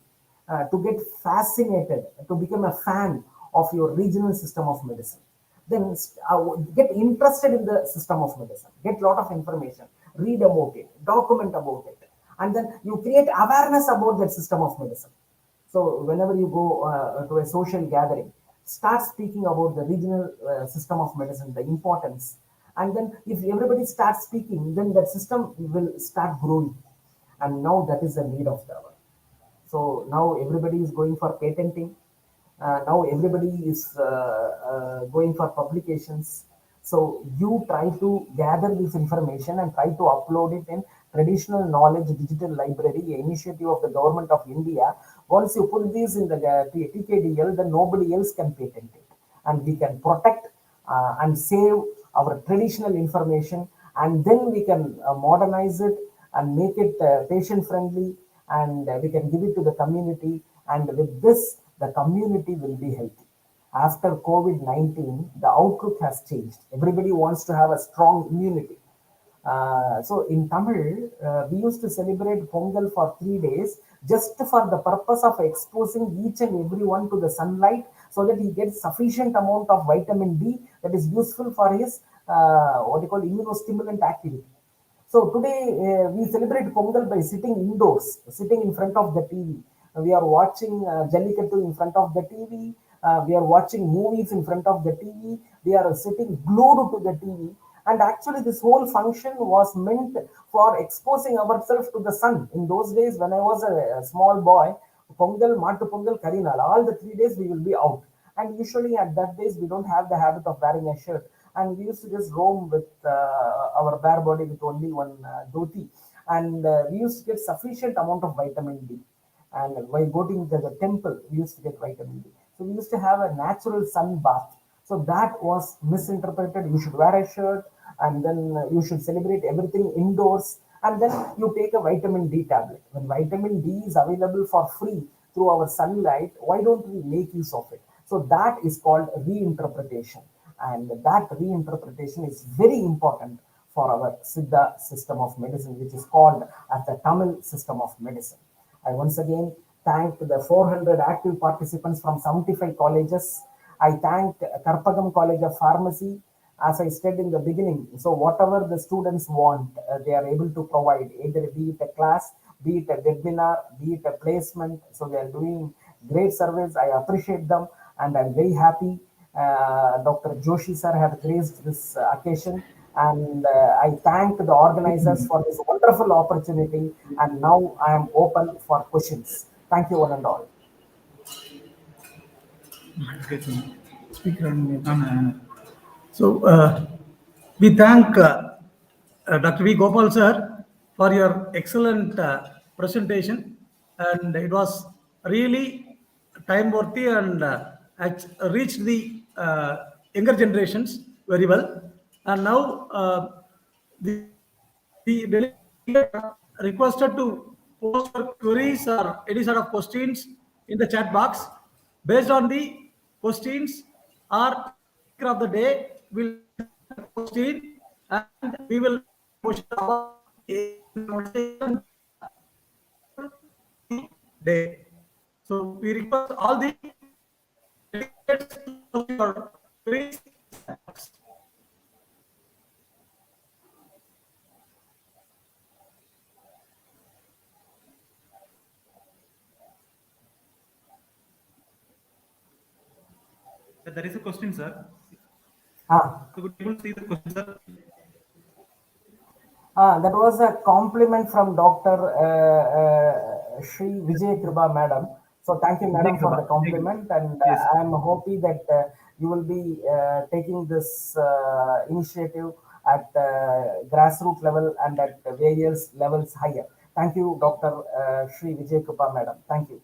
to get fascinated, to become a fan of your regional system of medicine. Then get interested in the system of medicine, get a lot of information, read about it, document about it, and then you create awareness about that system of medicine. So whenever you go to a social gathering, start speaking about the regional system of medicine, the importance. And then if everybody starts speaking, then that system will start growing. And now that is the need of the hour. So now everybody is going for patenting. Now everybody is going for publications. So you try to gather this information and try to upload it in traditional knowledge digital library, initiative of the government of India. Once you put this in the TKDL, then nobody else can patent it. And we can protect and save our traditional information, and then we can modernize it and make it patient friendly, and we can give it to the community, and with this the community will be healthy. After COVID-19, the outlook has changed. Everybody wants to have a strong immunity. So in Tamil, we used to celebrate Pongal for 3 days just for the purpose of exposing each and everyone to the sunlight, so that he gets sufficient amount of vitamin D that is useful for his what you call immunostimulant activity. So today we celebrate Pongal by sitting indoors, sitting in front of the TV. We are watching Jallikattu in front of the TV. We are watching movies in front of the TV. We are sitting glued to the TV. And actually, this whole function was meant for exposing ourselves to the sun. In those days, when I was a small boy, Pongal, Matu Pongal, Karinal, all the 3 days we will be out. And usually at that days, we don't have the habit of wearing a shirt. and we used to just roam with our bare body with only one dhoti, and we used to get sufficient amount of vitamin D. And while going to the temple, we used to get vitamin D. So we used to have a natural sun bath. So that was misinterpreted. You should wear a shirt, and then you should celebrate everything indoors, and then you take a vitamin D tablet. When vitamin D is available for free through our sunlight, why don't we make use of it? So that is called reinterpretation. And that reinterpretation is very important for our Siddha system of medicine, which is called as the Tamil system of medicine. I once again thank the 400 active participants from 75 colleges. I thank Karpagam College of Pharmacy. As I said in the beginning, so whatever the students want, they are able to provide, either be it a class, be it a webinar, be it a placement. So they are doing great service. I appreciate them, and I'm very happy. Dr. Joshi sir had graced this occasion, and I thank the organizers for this wonderful opportunity. And now I am open for questions. Thank you, one and all. Speaker on. So we thank Dr. V. Gopal sir for your excellent presentation, and it was really time worthy, and reached the younger generations very well. And now the delegate requested to post your queries or any sort of questions in the chat box. Based on the questions, our speaker of the day will question, and we will question our day. So we request all the delegates to post your queries. There is a question, sir. Ah. So could you see the question, sir? That was a compliment from Dr. Shri Vijay Kriba Madam. So thank you, Madam, for the compliment, and Yes. I am hoping that you will be taking this initiative at grassroots level and at various levels higher. Thank you, Dr. Shri Vijay Kriba Madam. Thank you.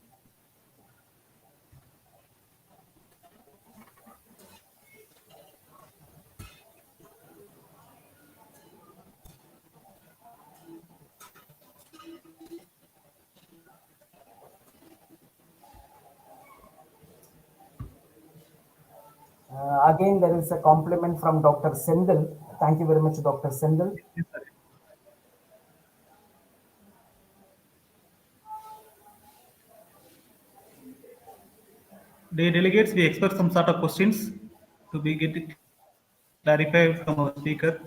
Again, there is a compliment from Dr. Sendil. Thank you very much, Dr. Sendil. Yes, sir. The delegates, we expect some sort of questions to be get clarified from our speaker.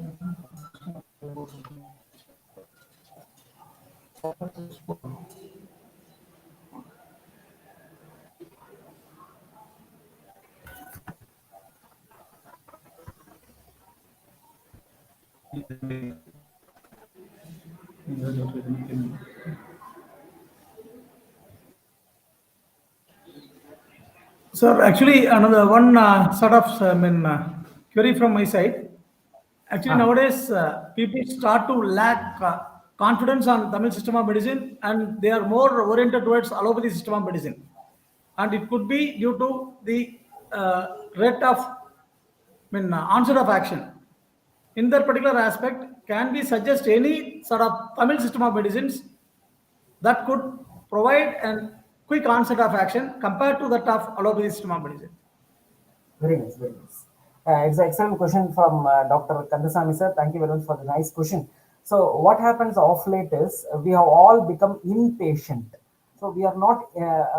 Sir, actually, another one sort of query from my side. Actually, nowadays people start to lack confidence on Tamil system of medicine, and they are more oriented towards allopathy system of medicine. And it could be due to the rate of onset of action. In that particular aspect, can we suggest any sort of Tamil system of medicines that could provide a quick onset of action compared to that of allopathy system of medicine? Very nice, very nice. It's an excellent question from Dr. Kandasamy sir. Thank you very much for the nice question. So what happens of late is we have all become impatient. So we are not,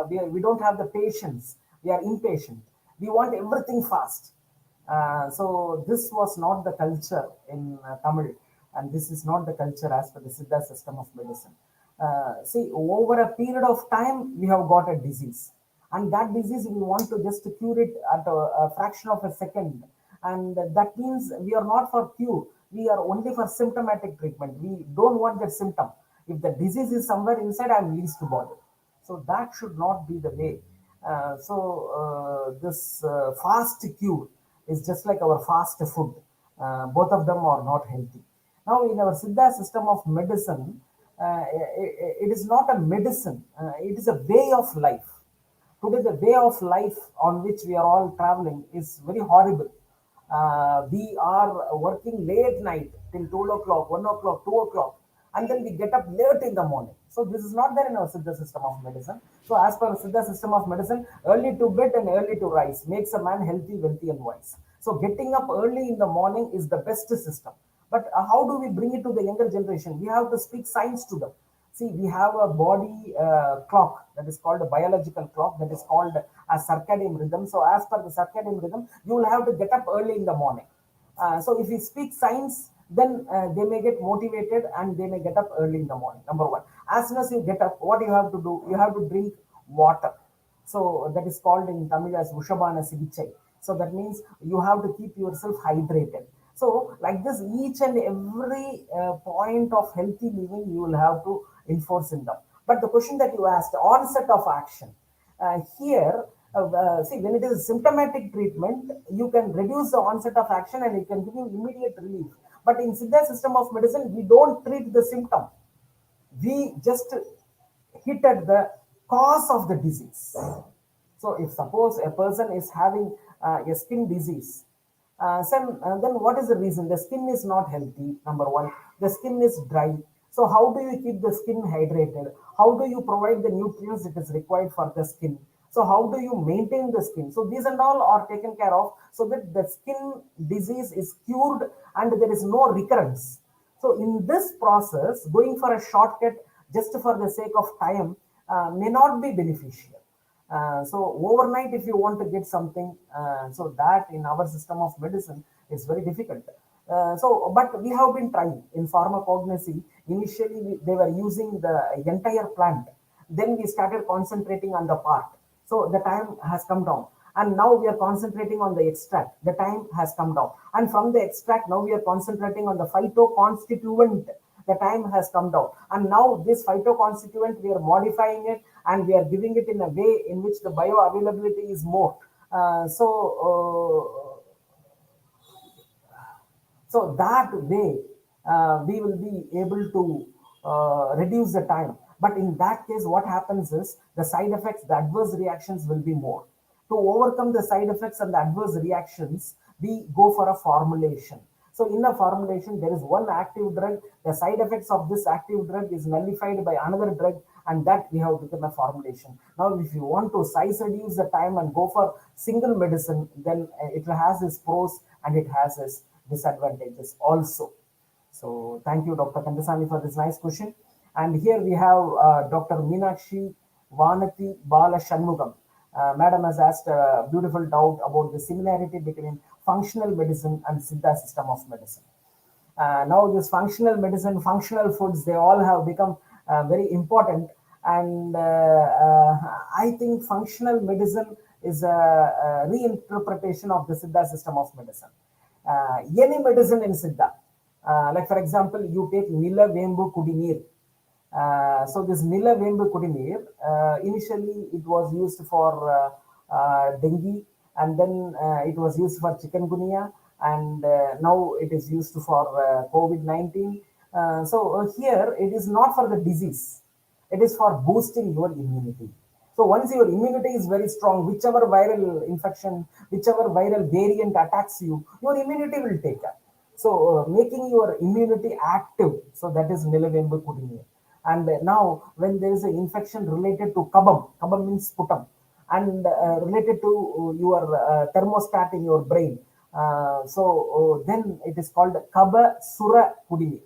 we don't have the patience. We are impatient. We want everything fast. So this was not the culture in Tamil, and this is not the culture as per the Siddha system of medicine. See, over a period of time, we have got a disease, and that disease we want to just cure it at a fraction of a second, and that means we are not for cure. We are only for symptomatic treatment. We don't want that symptom. If the disease is somewhere inside, I'm least bothered. So that should not be the way. This fast cure is just like our fast food. Both of them are not healthy. Now, in our Siddha system of medicine, it is not a medicine, it is a way of life. Today, the way of life on which we are all traveling is very horrible. We are working late night till 2 o'clock, 1 o'clock, 2 o'clock, and then we get up late in the morning. So this is not there in our Siddha system of medicine. So as per Siddha system of medicine, early to bed and early to rise makes a man healthy, wealthy, and wise. So getting up early in the morning is the best system. But how do we bring it to the younger generation? We have to speak science to them. See, we have a body clock that is called a biological clock that is called a circadian rhythm. So as per the circadian rhythm, you will have to get up early in the morning. So if we speak science, then they may get motivated and they may get up early in the morning. Number one, as soon as you get up, what you have to do? You have to drink water. So that is called in Tamil as Ushabana Sigichai. So that means you have to keep yourself hydrated. So like this, each and every point of healthy living, you will have to enforce in them. But the question that you asked, onset of action, here, see, when it is symptomatic treatment, you can reduce the onset of action and it can give you immediate relief. But in Siddha system of medicine, we don't treat the symptom. We just hit at the cause of the disease. So if suppose a person is having a skin disease, then what is the reason? The skin is not healthy, number one. The skin is dry. So how do you keep the skin hydrated? How do you provide the nutrients that is required for the skin? So how do you maintain the skin? So these and all are taken care of so that the skin disease is cured and there is no recurrence. So in this process, going for a shortcut just for the sake of time may not be beneficial. So overnight, if you want to get something, so that in our system of medicine is very difficult. But we have been trying in pharmacognosy. Initially, they were using the entire plant. Then we started concentrating on the part. So the time has come down. And now we are concentrating on the extract. The time has come down. And from the extract, now we are concentrating on the phytoconstituent. The time has come down. And now this phytoconstituent, we are modifying it and we are giving it in a way in which the bioavailability is more. So that way, we will be able to reduce the time. But in that case, what happens is the side effects, the adverse reactions will be more. To overcome the side effects and the adverse reactions, we go for a formulation. So in a formulation, there is one active drug. The side effects of this active drug is nullified by another drug, and that we have become a formulation. Now, if you want to size reduce the time and go for single medicine, then it has its pros and it has its disadvantages also. So thank you, Dr. Kandasamy, for this nice question. And here we have Dr. Meenakshi Vanati Bala Shanmugam. Madam has asked a beautiful doubt about the similarity between functional medicine and Siddha system of medicine. Now this functional medicine, functional foods, they all have become very important. And I think functional medicine is a reinterpretation of the Siddha system of medicine. Any medicine in Siddha, like for example, you take Nila Vembu Kudinir. So this Nila Vembu Kudinir, initially it was used for dengue, and then it was used for chikungunya, and now it is used for COVID-19. So here it is not for the disease, it is for boosting your immunity. So once your immunity is very strong, whichever viral infection, whichever viral variant attacks you, your immunity will take care. So making your immunity active, so that is Nilavembu Kudinir. And now when there is an infection related to kabam means sputum, and related to your thermostat in your brain, then it is called Kaba Sura Kudinir.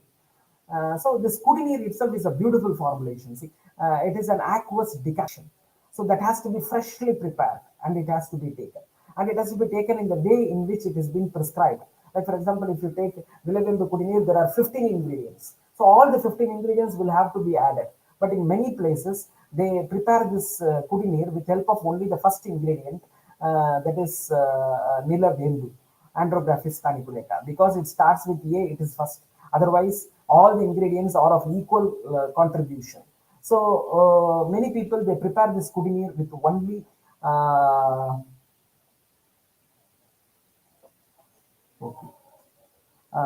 So this Kudinir itself is a beautiful formulation. See, it is an aqueous decoction. So that has to be freshly prepared and it has to be taken. And it has to be taken in the way in which it is being prescribed. Like for example, if you take Nilavembu Kudinir, there are 15 ingredients. So all the 15 ingredients will have to be added. But in many places, they prepare this Kudinir with help of only the first ingredient, that is Nilavembu, Andrographis paniculata. Because it starts with A, it is first. Otherwise, all the ingredients are of equal contribution. So many people, they prepare this Kudinir with only okay.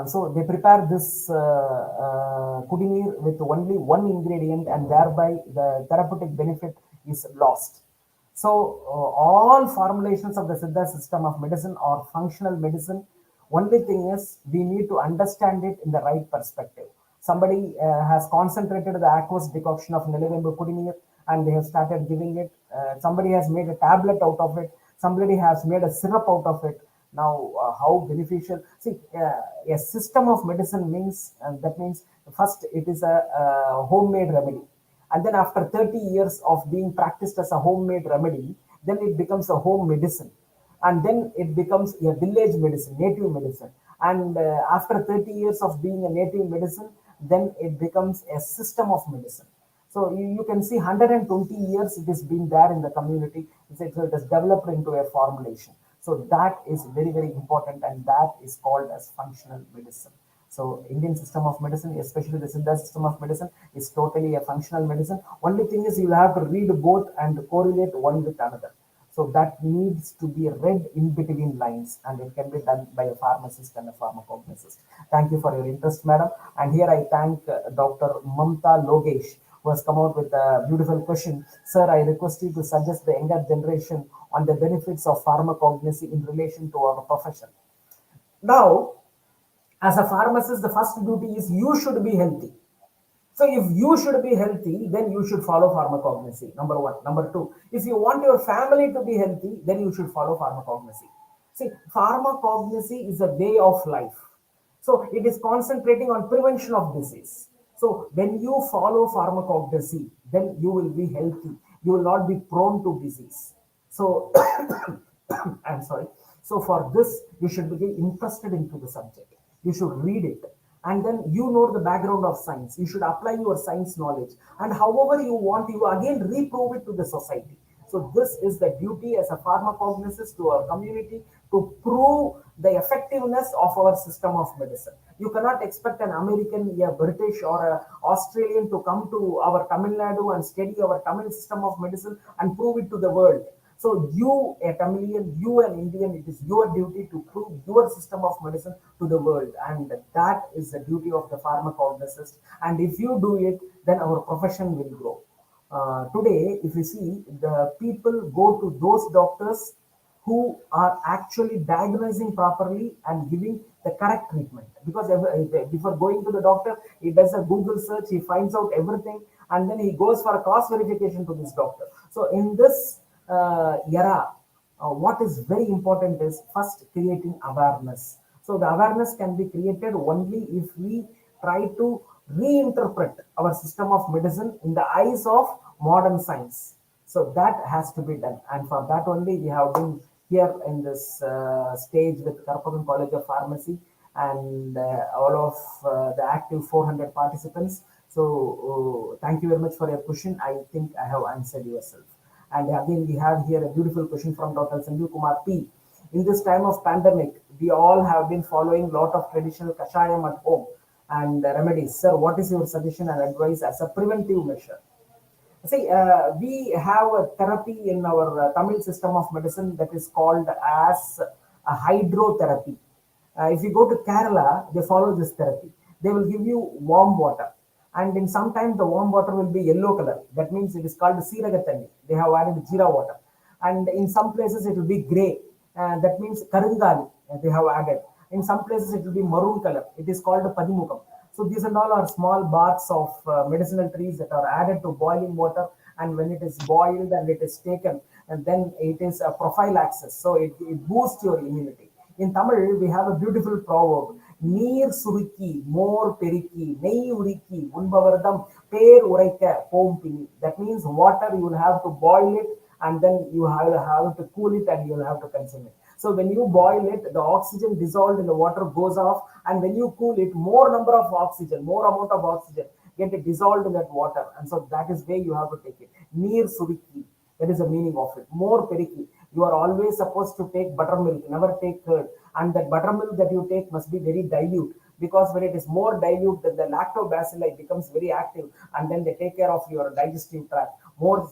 So they prepare this kudineer with only one ingredient, and thereby the therapeutic benefit is lost. So all formulations of the Siddha system of medicine are functional medicine. Only thing is we need to understand it in the right perspective. Somebody has concentrated the aqueous decoction of Nilivembu Kudineer and they have started giving it. Somebody has made a tablet out of it. Somebody has made a syrup out of it. Now, how beneficial? See, a system of medicine means, that means first it is a homemade remedy. And then after 30 years of being practiced as a homemade remedy, then it becomes a home medicine. And then it becomes a village medicine, native medicine. And after 30 years of being a native medicine, then it becomes a system of medicine. So you can see 120 years it has been there in the community. It has developed into a formulation. So that is very, very important, and that is called as functional medicine. So Indian system of medicine, especially the Siddha system of medicine, is totally a functional medicine. Only thing is you will have to read both and correlate one with another. So that needs to be read in between lines, and it can be done by a pharmacist and a pharmacognosist. Thank you for your interest, madam. And here I thank Dr. Mamta Logesh, who has come out with a beautiful question. Sir, I request you to suggest the younger generation on the benefits of pharmacognosy in relation to our profession. Now, as a pharmacist, the first duty is you should be healthy. So if you should be healthy, then you should follow pharmacognosy, number one. Number two, if you want your family to be healthy, then you should follow pharmacognosy. See, pharmacognosy is a way of life. So it is concentrating on prevention of disease. So when you follow pharmacognosy, then you will be healthy. You will not be prone to disease. So I'm sorry. So for this, you should be interested into the subject. You should read it. And then you know the background of science. You should apply your science knowledge. And however you want, you again reprove it to the society. So this is the duty as a pharmacognosist to our community, to prove the effectiveness of our system of medicine. You cannot expect an American, a British or an Australian to come to our Tamil Nadu and study our Tamil system of medicine and prove it to the world. So you, a Tamilian, you an Indian, it is your duty to prove your system of medicine to the world. And that is the duty of the pharmacognosist. And if you do it, then our profession will grow. Today, if you see, the people go to those doctors who are actually diagnosing properly and giving the correct treatment. Because before going to the doctor, he does a Google search, he finds out everything, and then he goes for a cross verification to this doctor. So in this era, what is very important is first creating awareness. So the awareness can be created only if we try to reinterpret our system of medicine in the eyes of modern science. So that has to be done, and for that only we have been here in this stage with Karpagam College of Pharmacy and all of the active 400 participants. So thank you very much for your question. I think I have answered yourself. And again, we have here a beautiful question from Dr. Sanjeev Kumar P. In this time of pandemic, we all have been following a lot of traditional kashayam at home and remedies. Sir, what is your suggestion and advice as a preventive measure? See, we have a therapy in our Tamil system of medicine that is called as a hydrotherapy. If you go to Kerala, they follow this therapy. They will give you warm water, and in some time the warm water will be yellow color. That means it is called Siragathani. They have added Jira water, and in some places it will be gray. That means Karangali. They have added. In some places it will be maroon color. It is called Padimukam. So these and all are small baths of medicinal trees that are added to boiling water, and when it is boiled and it is taken, and then it is a prophylaxis. So it boosts your immunity. In Tamil, we have a beautiful proverb: Neer suriki, more periki, nei uriki, unbavardam, per uraika, pompini. That means water, you will have to boil it, and then you have to cool it, and you will have to consume it. So when you boil it, the oxygen dissolved in the water goes off, and when you cool it, more number of oxygen, more amount of oxygen get dissolved in that water, and so that is where you have to take it. Neer suriki, that is the meaning of it. More periki, you are always supposed to take buttermilk, never take curd, and that buttermilk that you take must be very dilute, because when it is more dilute, then the lactobacilli becomes very active, and then they take care of your digestive tract. More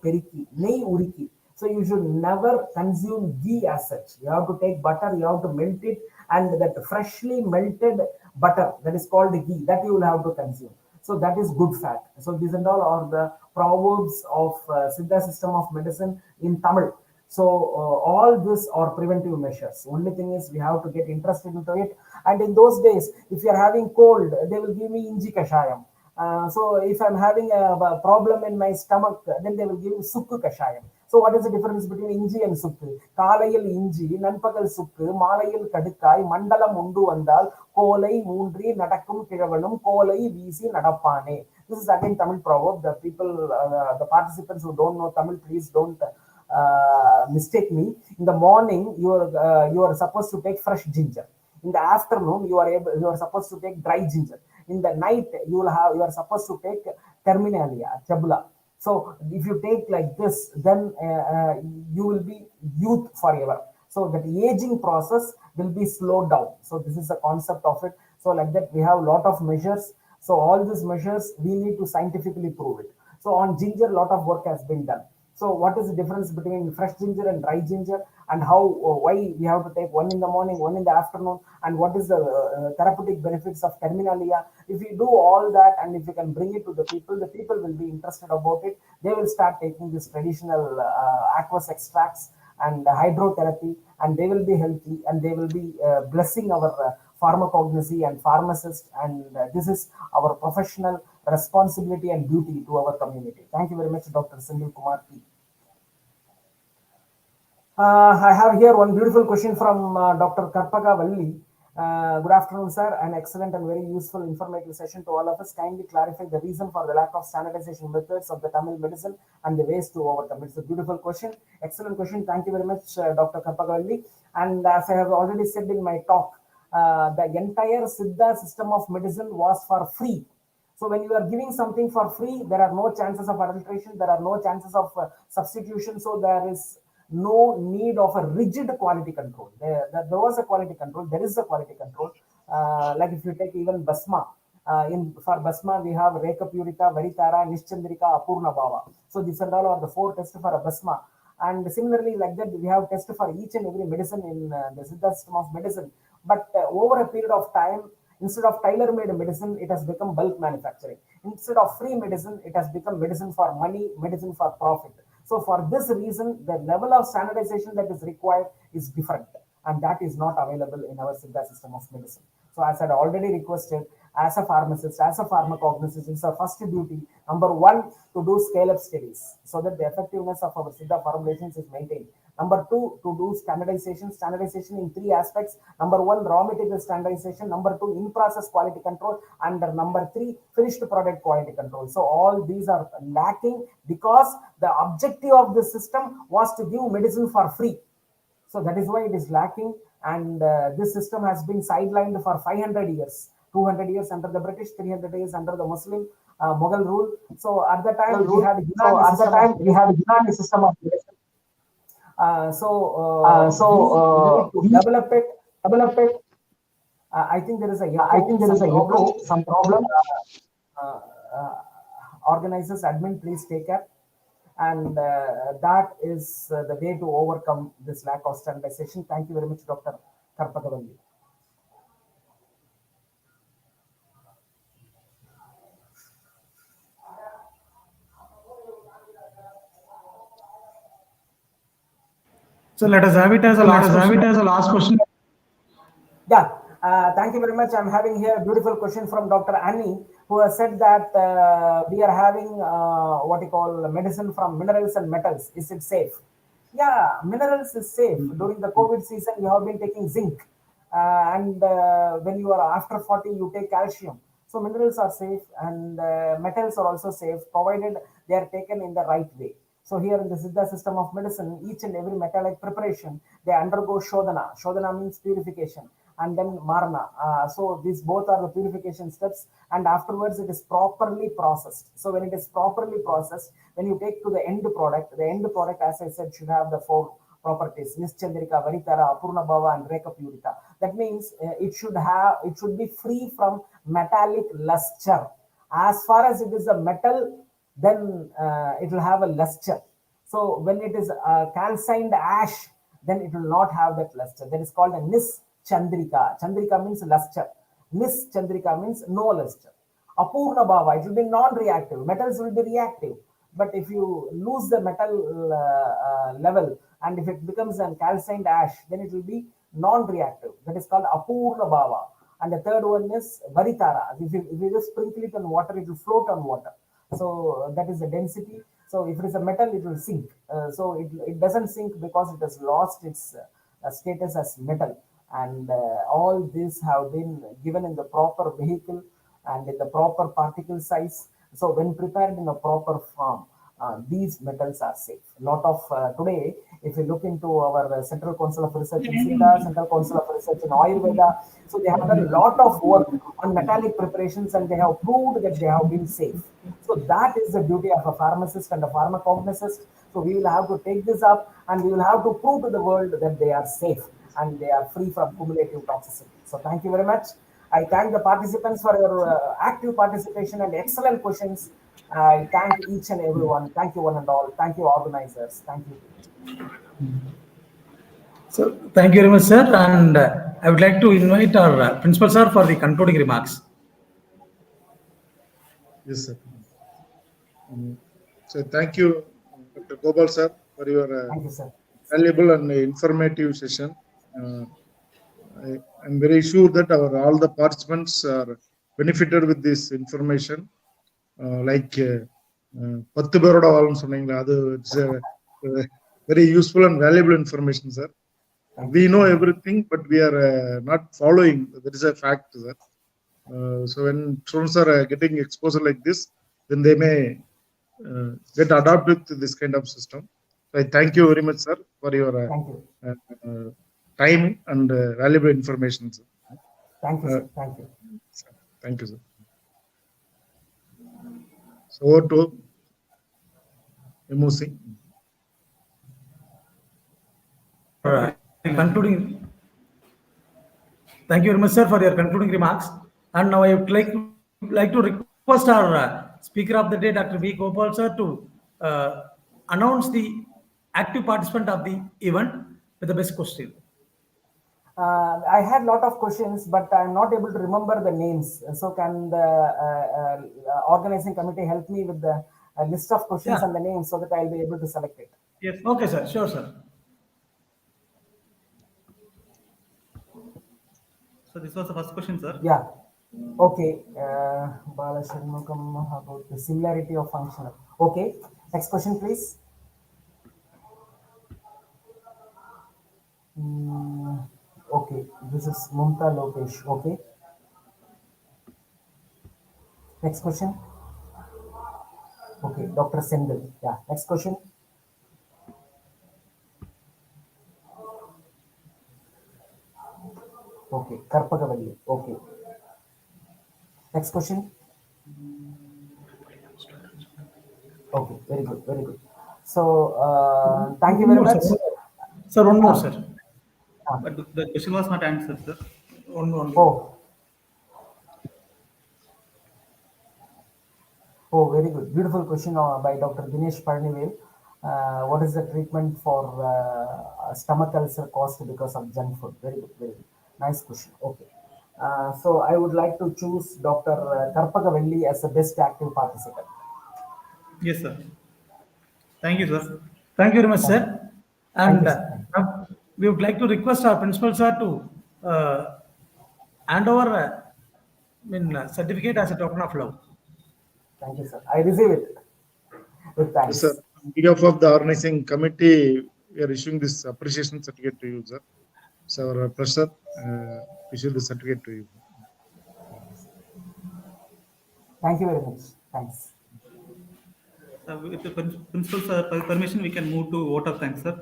periki, nei uriki. So you should never consume ghee as such. You have to take butter, you have to melt it, and that freshly melted butter, that is called ghee, that you will have to consume. So that is good fat. So these and all are the proverbs of Siddha system of medicine in Tamil. So all this are preventive measures. Only thing is we have to get interested into it. And in those days, if you are having cold, they will give me inji kashayam. So if I'm having a problem in my stomach, then they will give me sukku kashayam. So what is the difference between inji and sukku? Kalayil inji, nanpagal sukku, malayil kadukkai, mandalam undu vandal, kolai moondri nadakkum kiravanum, kolai visi nadappane. This is again Tamil proverb. The people, the participants who don't know Tamil, please don't mistake me. In the morning, you are supposed to take fresh ginger. In the afternoon, you are supposed to take dry ginger. In the night, you are supposed to take terminalia, chabula. So if you take like this, then you will be youth forever. So that aging process will be slowed down. So this is the concept of it. So like that, we have a lot of measures. So all these measures, we need to scientifically prove it. So on ginger, a lot of work has been done. So what is the difference between fresh ginger and dry ginger, and how, why we have to take one in the morning, one in the afternoon, and what is the therapeutic benefits of terminalia? If we do all that, and if we can bring it to the people will be interested about it. They will start taking this traditional aqueous extracts and hydrotherapy, and they will be healthy, and they will be blessing our pharmacognosy and pharmacists, and this is our professional responsibility and duty to our community. Thank you very much, Dr. Senthil Kumar P. I have here one beautiful question from Dr. Karpaka Valli. Good afternoon, sir. An excellent and very useful informative session to all of us. Kindly clarify the reason for the lack of standardization methods of the Tamil medicine and the ways to overcome it. It's a beautiful question. Excellent question. Thank you very much, Dr. Karpaka Valli. And as I have already said in my talk, the entire Siddha system of medicine was for free. So when you are giving something for free, there are no chances of adulteration, there are no chances of substitution. So there is no need of a rigid quality control. There was a quality control, there is a quality control. Like if you take even Basma, for Basma we have Reka Purita, Varitara, Nischandrika, Apurna Bhava. So these are all are the 4 tests for a Basma. And similarly, like that, we have tests for each and every medicine in the Siddha system of medicine. But over a period of time, instead of tailor-made medicine, it has become bulk manufacturing. Instead of free medicine, it has become medicine for money, medicine for profit. So for this reason, the level of standardization that is required is different, and that is not available in our Siddha system of medicine. So as I had already requested, as a pharmacist, as a pharmacognostist, it's our first duty, number 1, to do scale-up studies so that the effectiveness of our Siddha formulations is maintained. Number 2, to do standardization in 3 aspects. Number 1, raw material standardization. Number 2, in-process quality control. And number 3, finished product quality control. So all these are lacking because the objective of the system was to give medicine for free. So that is why it is lacking, and this system has been sidelined for 500 years. 200 years under the British, 300 years under the Muslim Mughal rule. So at the time we had Unani system of medicine. We need to develop it. I think there is some problem. Organizers, admin, please take care. And that is the way to overcome this lack of standardization. Thank you very much, Dr. Karpakavalli. So let us have it as a last question. Yeah, thank you very much. I'm having here a beautiful question from Dr. Annie, who has said that we are having what you call medicine from minerals and metals. Is it safe? Yeah, minerals is safe. During the COVID season, you have been taking zinc. And when you are after 40, you take calcium. So minerals are safe, and metals are also safe, provided they are taken in the right way. So here in the Siddha system of medicine, each and every metallic preparation, they undergo Shodhana. Shodhana means purification, and then Marana. So these both are the purification steps, and afterwards it is properly processed. So when it is properly processed, when you take to the end product, as I said, should have the 4 properties: Nischandrika, Varitara, Apurna Bhava, and Reka Purita. That means it should be free from metallic luster. As far as it is a metal, then it will have a luster. So when it is calcined ash, then it will not have that luster. That is called a nis chandrika. Chandrika means luster. Nis chandrika means no luster. Apurna bhava, it will be non-reactive. Metals will be reactive. But if you lose the metal level and if it becomes a calcined ash, then it will be non-reactive. That is called apurna bhava. And the third one is varitara. If you just sprinkle it on water, it will float on water. So that is the density. So if it is a metal, it will sink. So it doesn't sink because it has lost its status as metal. And all these have been given in the proper vehicle and in the proper particle size. So when prepared in a proper form, these metals are safe. A lot of today, if you look into our Central Council of Research in Siddha, Central Council of Research in Ayurveda, so they have done a lot of work on metallic preparations and they have proved that they have been safe. So that is the duty of a pharmacist and a pharmacognosist. So we will have to take this up and we will have to prove to the world that they are safe and they are free from cumulative toxicity. So thank you very much. I thank the participants for your active participation and excellent questions. I thank each and everyone. Thank you one and all. Thank you organizers. Thank you. So thank you very much, sir. And I would like to invite our principal sir for the concluding remarks. Yes, sir. So thank you, Dr. Gopal sir, for your Thank you, sir. valuable and informative session. I'm very sure that all the participants are benefited with this information. Like பத்து பேரோட வாழும் சொன்னீங்களா, அது very useful and valuable information, sir. We know everything, but we are not following. That is a fact, sir. So when students are getting exposure like this, then they may get adapted to this kind of system. So I thank you very much, sir, for your time and valuable information, sir. Thank you, sir. Thank you. Thank you, sir. So over to MOC. Concluding. Thank you very much, sir, for your concluding remarks. And now I would like to request our speaker of the day, Dr. V. Gopal, sir, to announce the active participant of the event with the best question. I had a lot of questions, but I'm not able to remember the names. So can the organizing committee help me with the list of questions and the names so that I'll be able to select it? Yes. Okay, sir. Sure, sir. So this was the first question, sir. Yeah. Okay. Bala Shanmugam about the similarity of functional. Okay. Next question, please. Okay. This is Mumta Lokesh. Okay. Next question. Okay. Dr. Sendil. Yeah. Next question. Okay. Karpagavalli. Okay. Next question. Okay. Very good. Very good. So, thank you very much. Sir, one more, sir. But the question was not answered, sir. One more. Oh, very good. Beautiful question by Dr. Dinesh Parnivel. What is the treatment for stomach ulcer caused because of junk food? Very good. Very good. Nice question. Okay. So I would like to choose Dr. Karpagavalli as the best active participant. Yes, sir. Thank you, sir. Thank you very much, sir. And we would like to request our principal, sir, to hand over certificate as a token of love. Thank you, sir. I receive it with thanks. Yes, sir. On behalf of the organizing committee, we are issuing this appreciation certificate to you, sir. It's our pleasure to issue the certificate to you. Thank you very much. Thanks. With the principal's permission, we can move to vote of thanks, sir.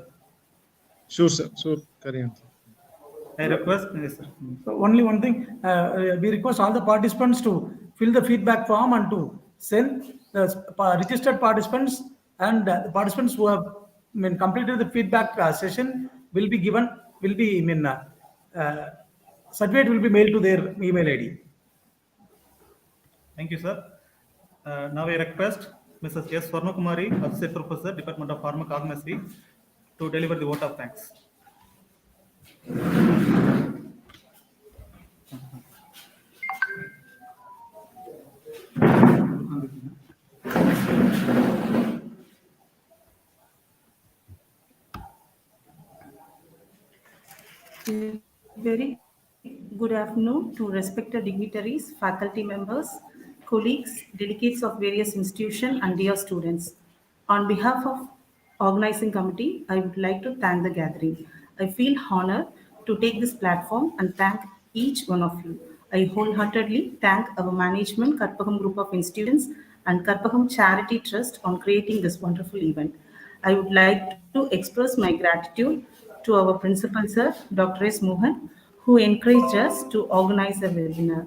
Sure, sir. So, carry on. I request, yes, sir. So only one thing, we request all the participants to fill the feedback form and to send the registered participants, and the participants who have completed the feedback session will be given, certificate will be mailed to their email ID. Thank you, sir. Now I request Mrs. S. Swarnakumari, Associate Professor, Department of Pharmacognosy, to deliver the vote of thanks. Very good afternoon to respected dignitaries, faculty members, colleagues, delegates of various institutions, and dear students. On behalf of organizing committee, I would like to thank the gathering. I feel honored to take this platform and thank each one of you. I wholeheartedly thank our management, Karpagam Group of Institutions, and Karpagam Charity Trust on creating this wonderful event. I would like to express my gratitude to our principal, sir, Dr. S. Mohan, who encouraged us to organize the webinar.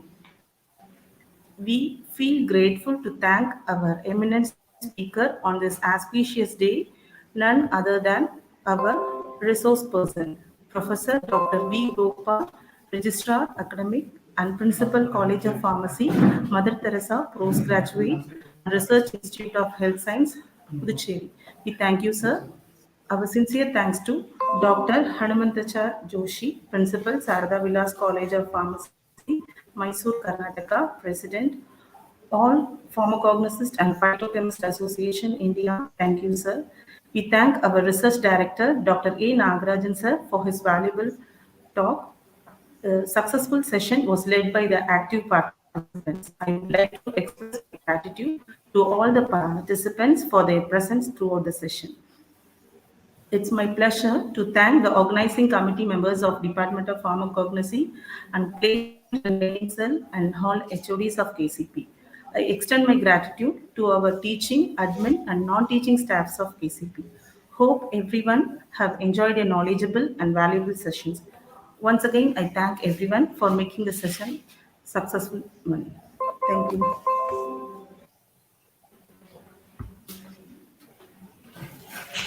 We feel grateful to thank our eminent speaker on this auspicious day, none other than our resource person, Professor Dr. V. Gopal, Registrar, Academic and Principal, College of Pharmacy, Mother Theresa, Postgraduate and Research Institute of Health Science, Puducherry. We thank you, sir. Our sincere thanks to Dr. Hanumantachar Joshi, Principal, Sarada Vilas College of Pharmacy, Mysore, Karnataka, President, all Pharmacognosists and Phytochemist Association, India. Thank you, sir. We thank our Research Director, Dr. A. Nagarajan, sir, for his valuable talk. The successful session was led by the active participants. I would like to express my gratitude to all the participants for their presence throughout the session. It's my pleasure to thank the organizing committee members of Department of Pharmacognosy and Placement and Training Cell and all HODs of KCP. I extend my gratitude to our teaching, admin and non-teaching staffs of KCP. Hope everyone have enjoyed a knowledgeable and valuable sessions. Once again, I thank everyone for making the session successful. Thank you.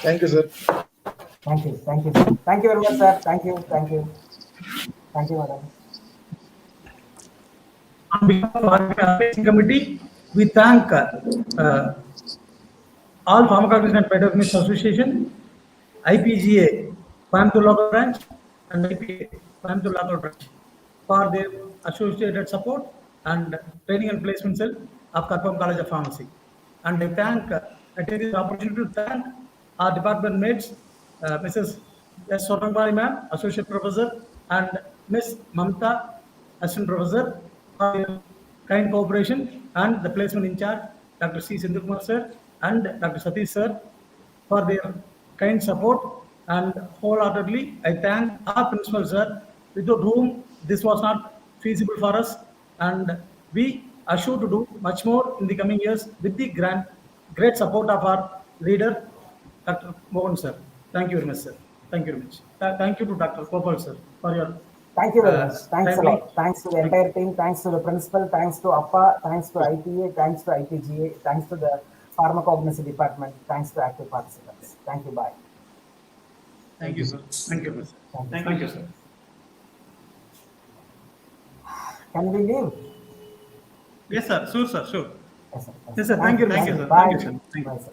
Thank you, sir. Thank you. Thank you. Thank you very much, sir. Thank you. Thank you. Thank you, madam. On behalf of our organizing committee, we thank all Pharmacognosy and Phytochemist Association, IPGA, Coimbatore Local Branch, and IPA, Coimbatore Local Branch, for their associated support and training and placement cell of Karpagam College of Pharmacy. And I take this opportunity to thank our department mates, Mrs. S. Swarnakumari ma'am, Associate Professor, and Ms. Mamta, Assistant Professor, for their kind cooperation, and the placement in charge, Dr. C. Sindhukumar sir, and Dr. Satish sir, for their kind support. And wholeheartedly, I thank our principal sir, without whom this was not feasible for us. And we are sure to do much more in the coming years with the great support of our leader, Dr. Mohan sir. Thank you very much, sir. Thank you very much. Thank you to Dr. Gopal sir for your. Thank you very much. Thanks timely. a lot. Thanks to the entire team. Thanks to the principal. Thanks to APA. Thanks to IPA. Thanks to IPGA. Thanks to the Pharmacognosy department. Thanks to active participants. Thank you. Bye. Thank you, sir. Thank you. Thank you, sir. Can we leave? Yes, sir. Sure, sir. Sure. Yes, sir. Yes, sir. Thank you. Thank you, Sir. Bye. Thank you, sir. Thank you. Bye, sir.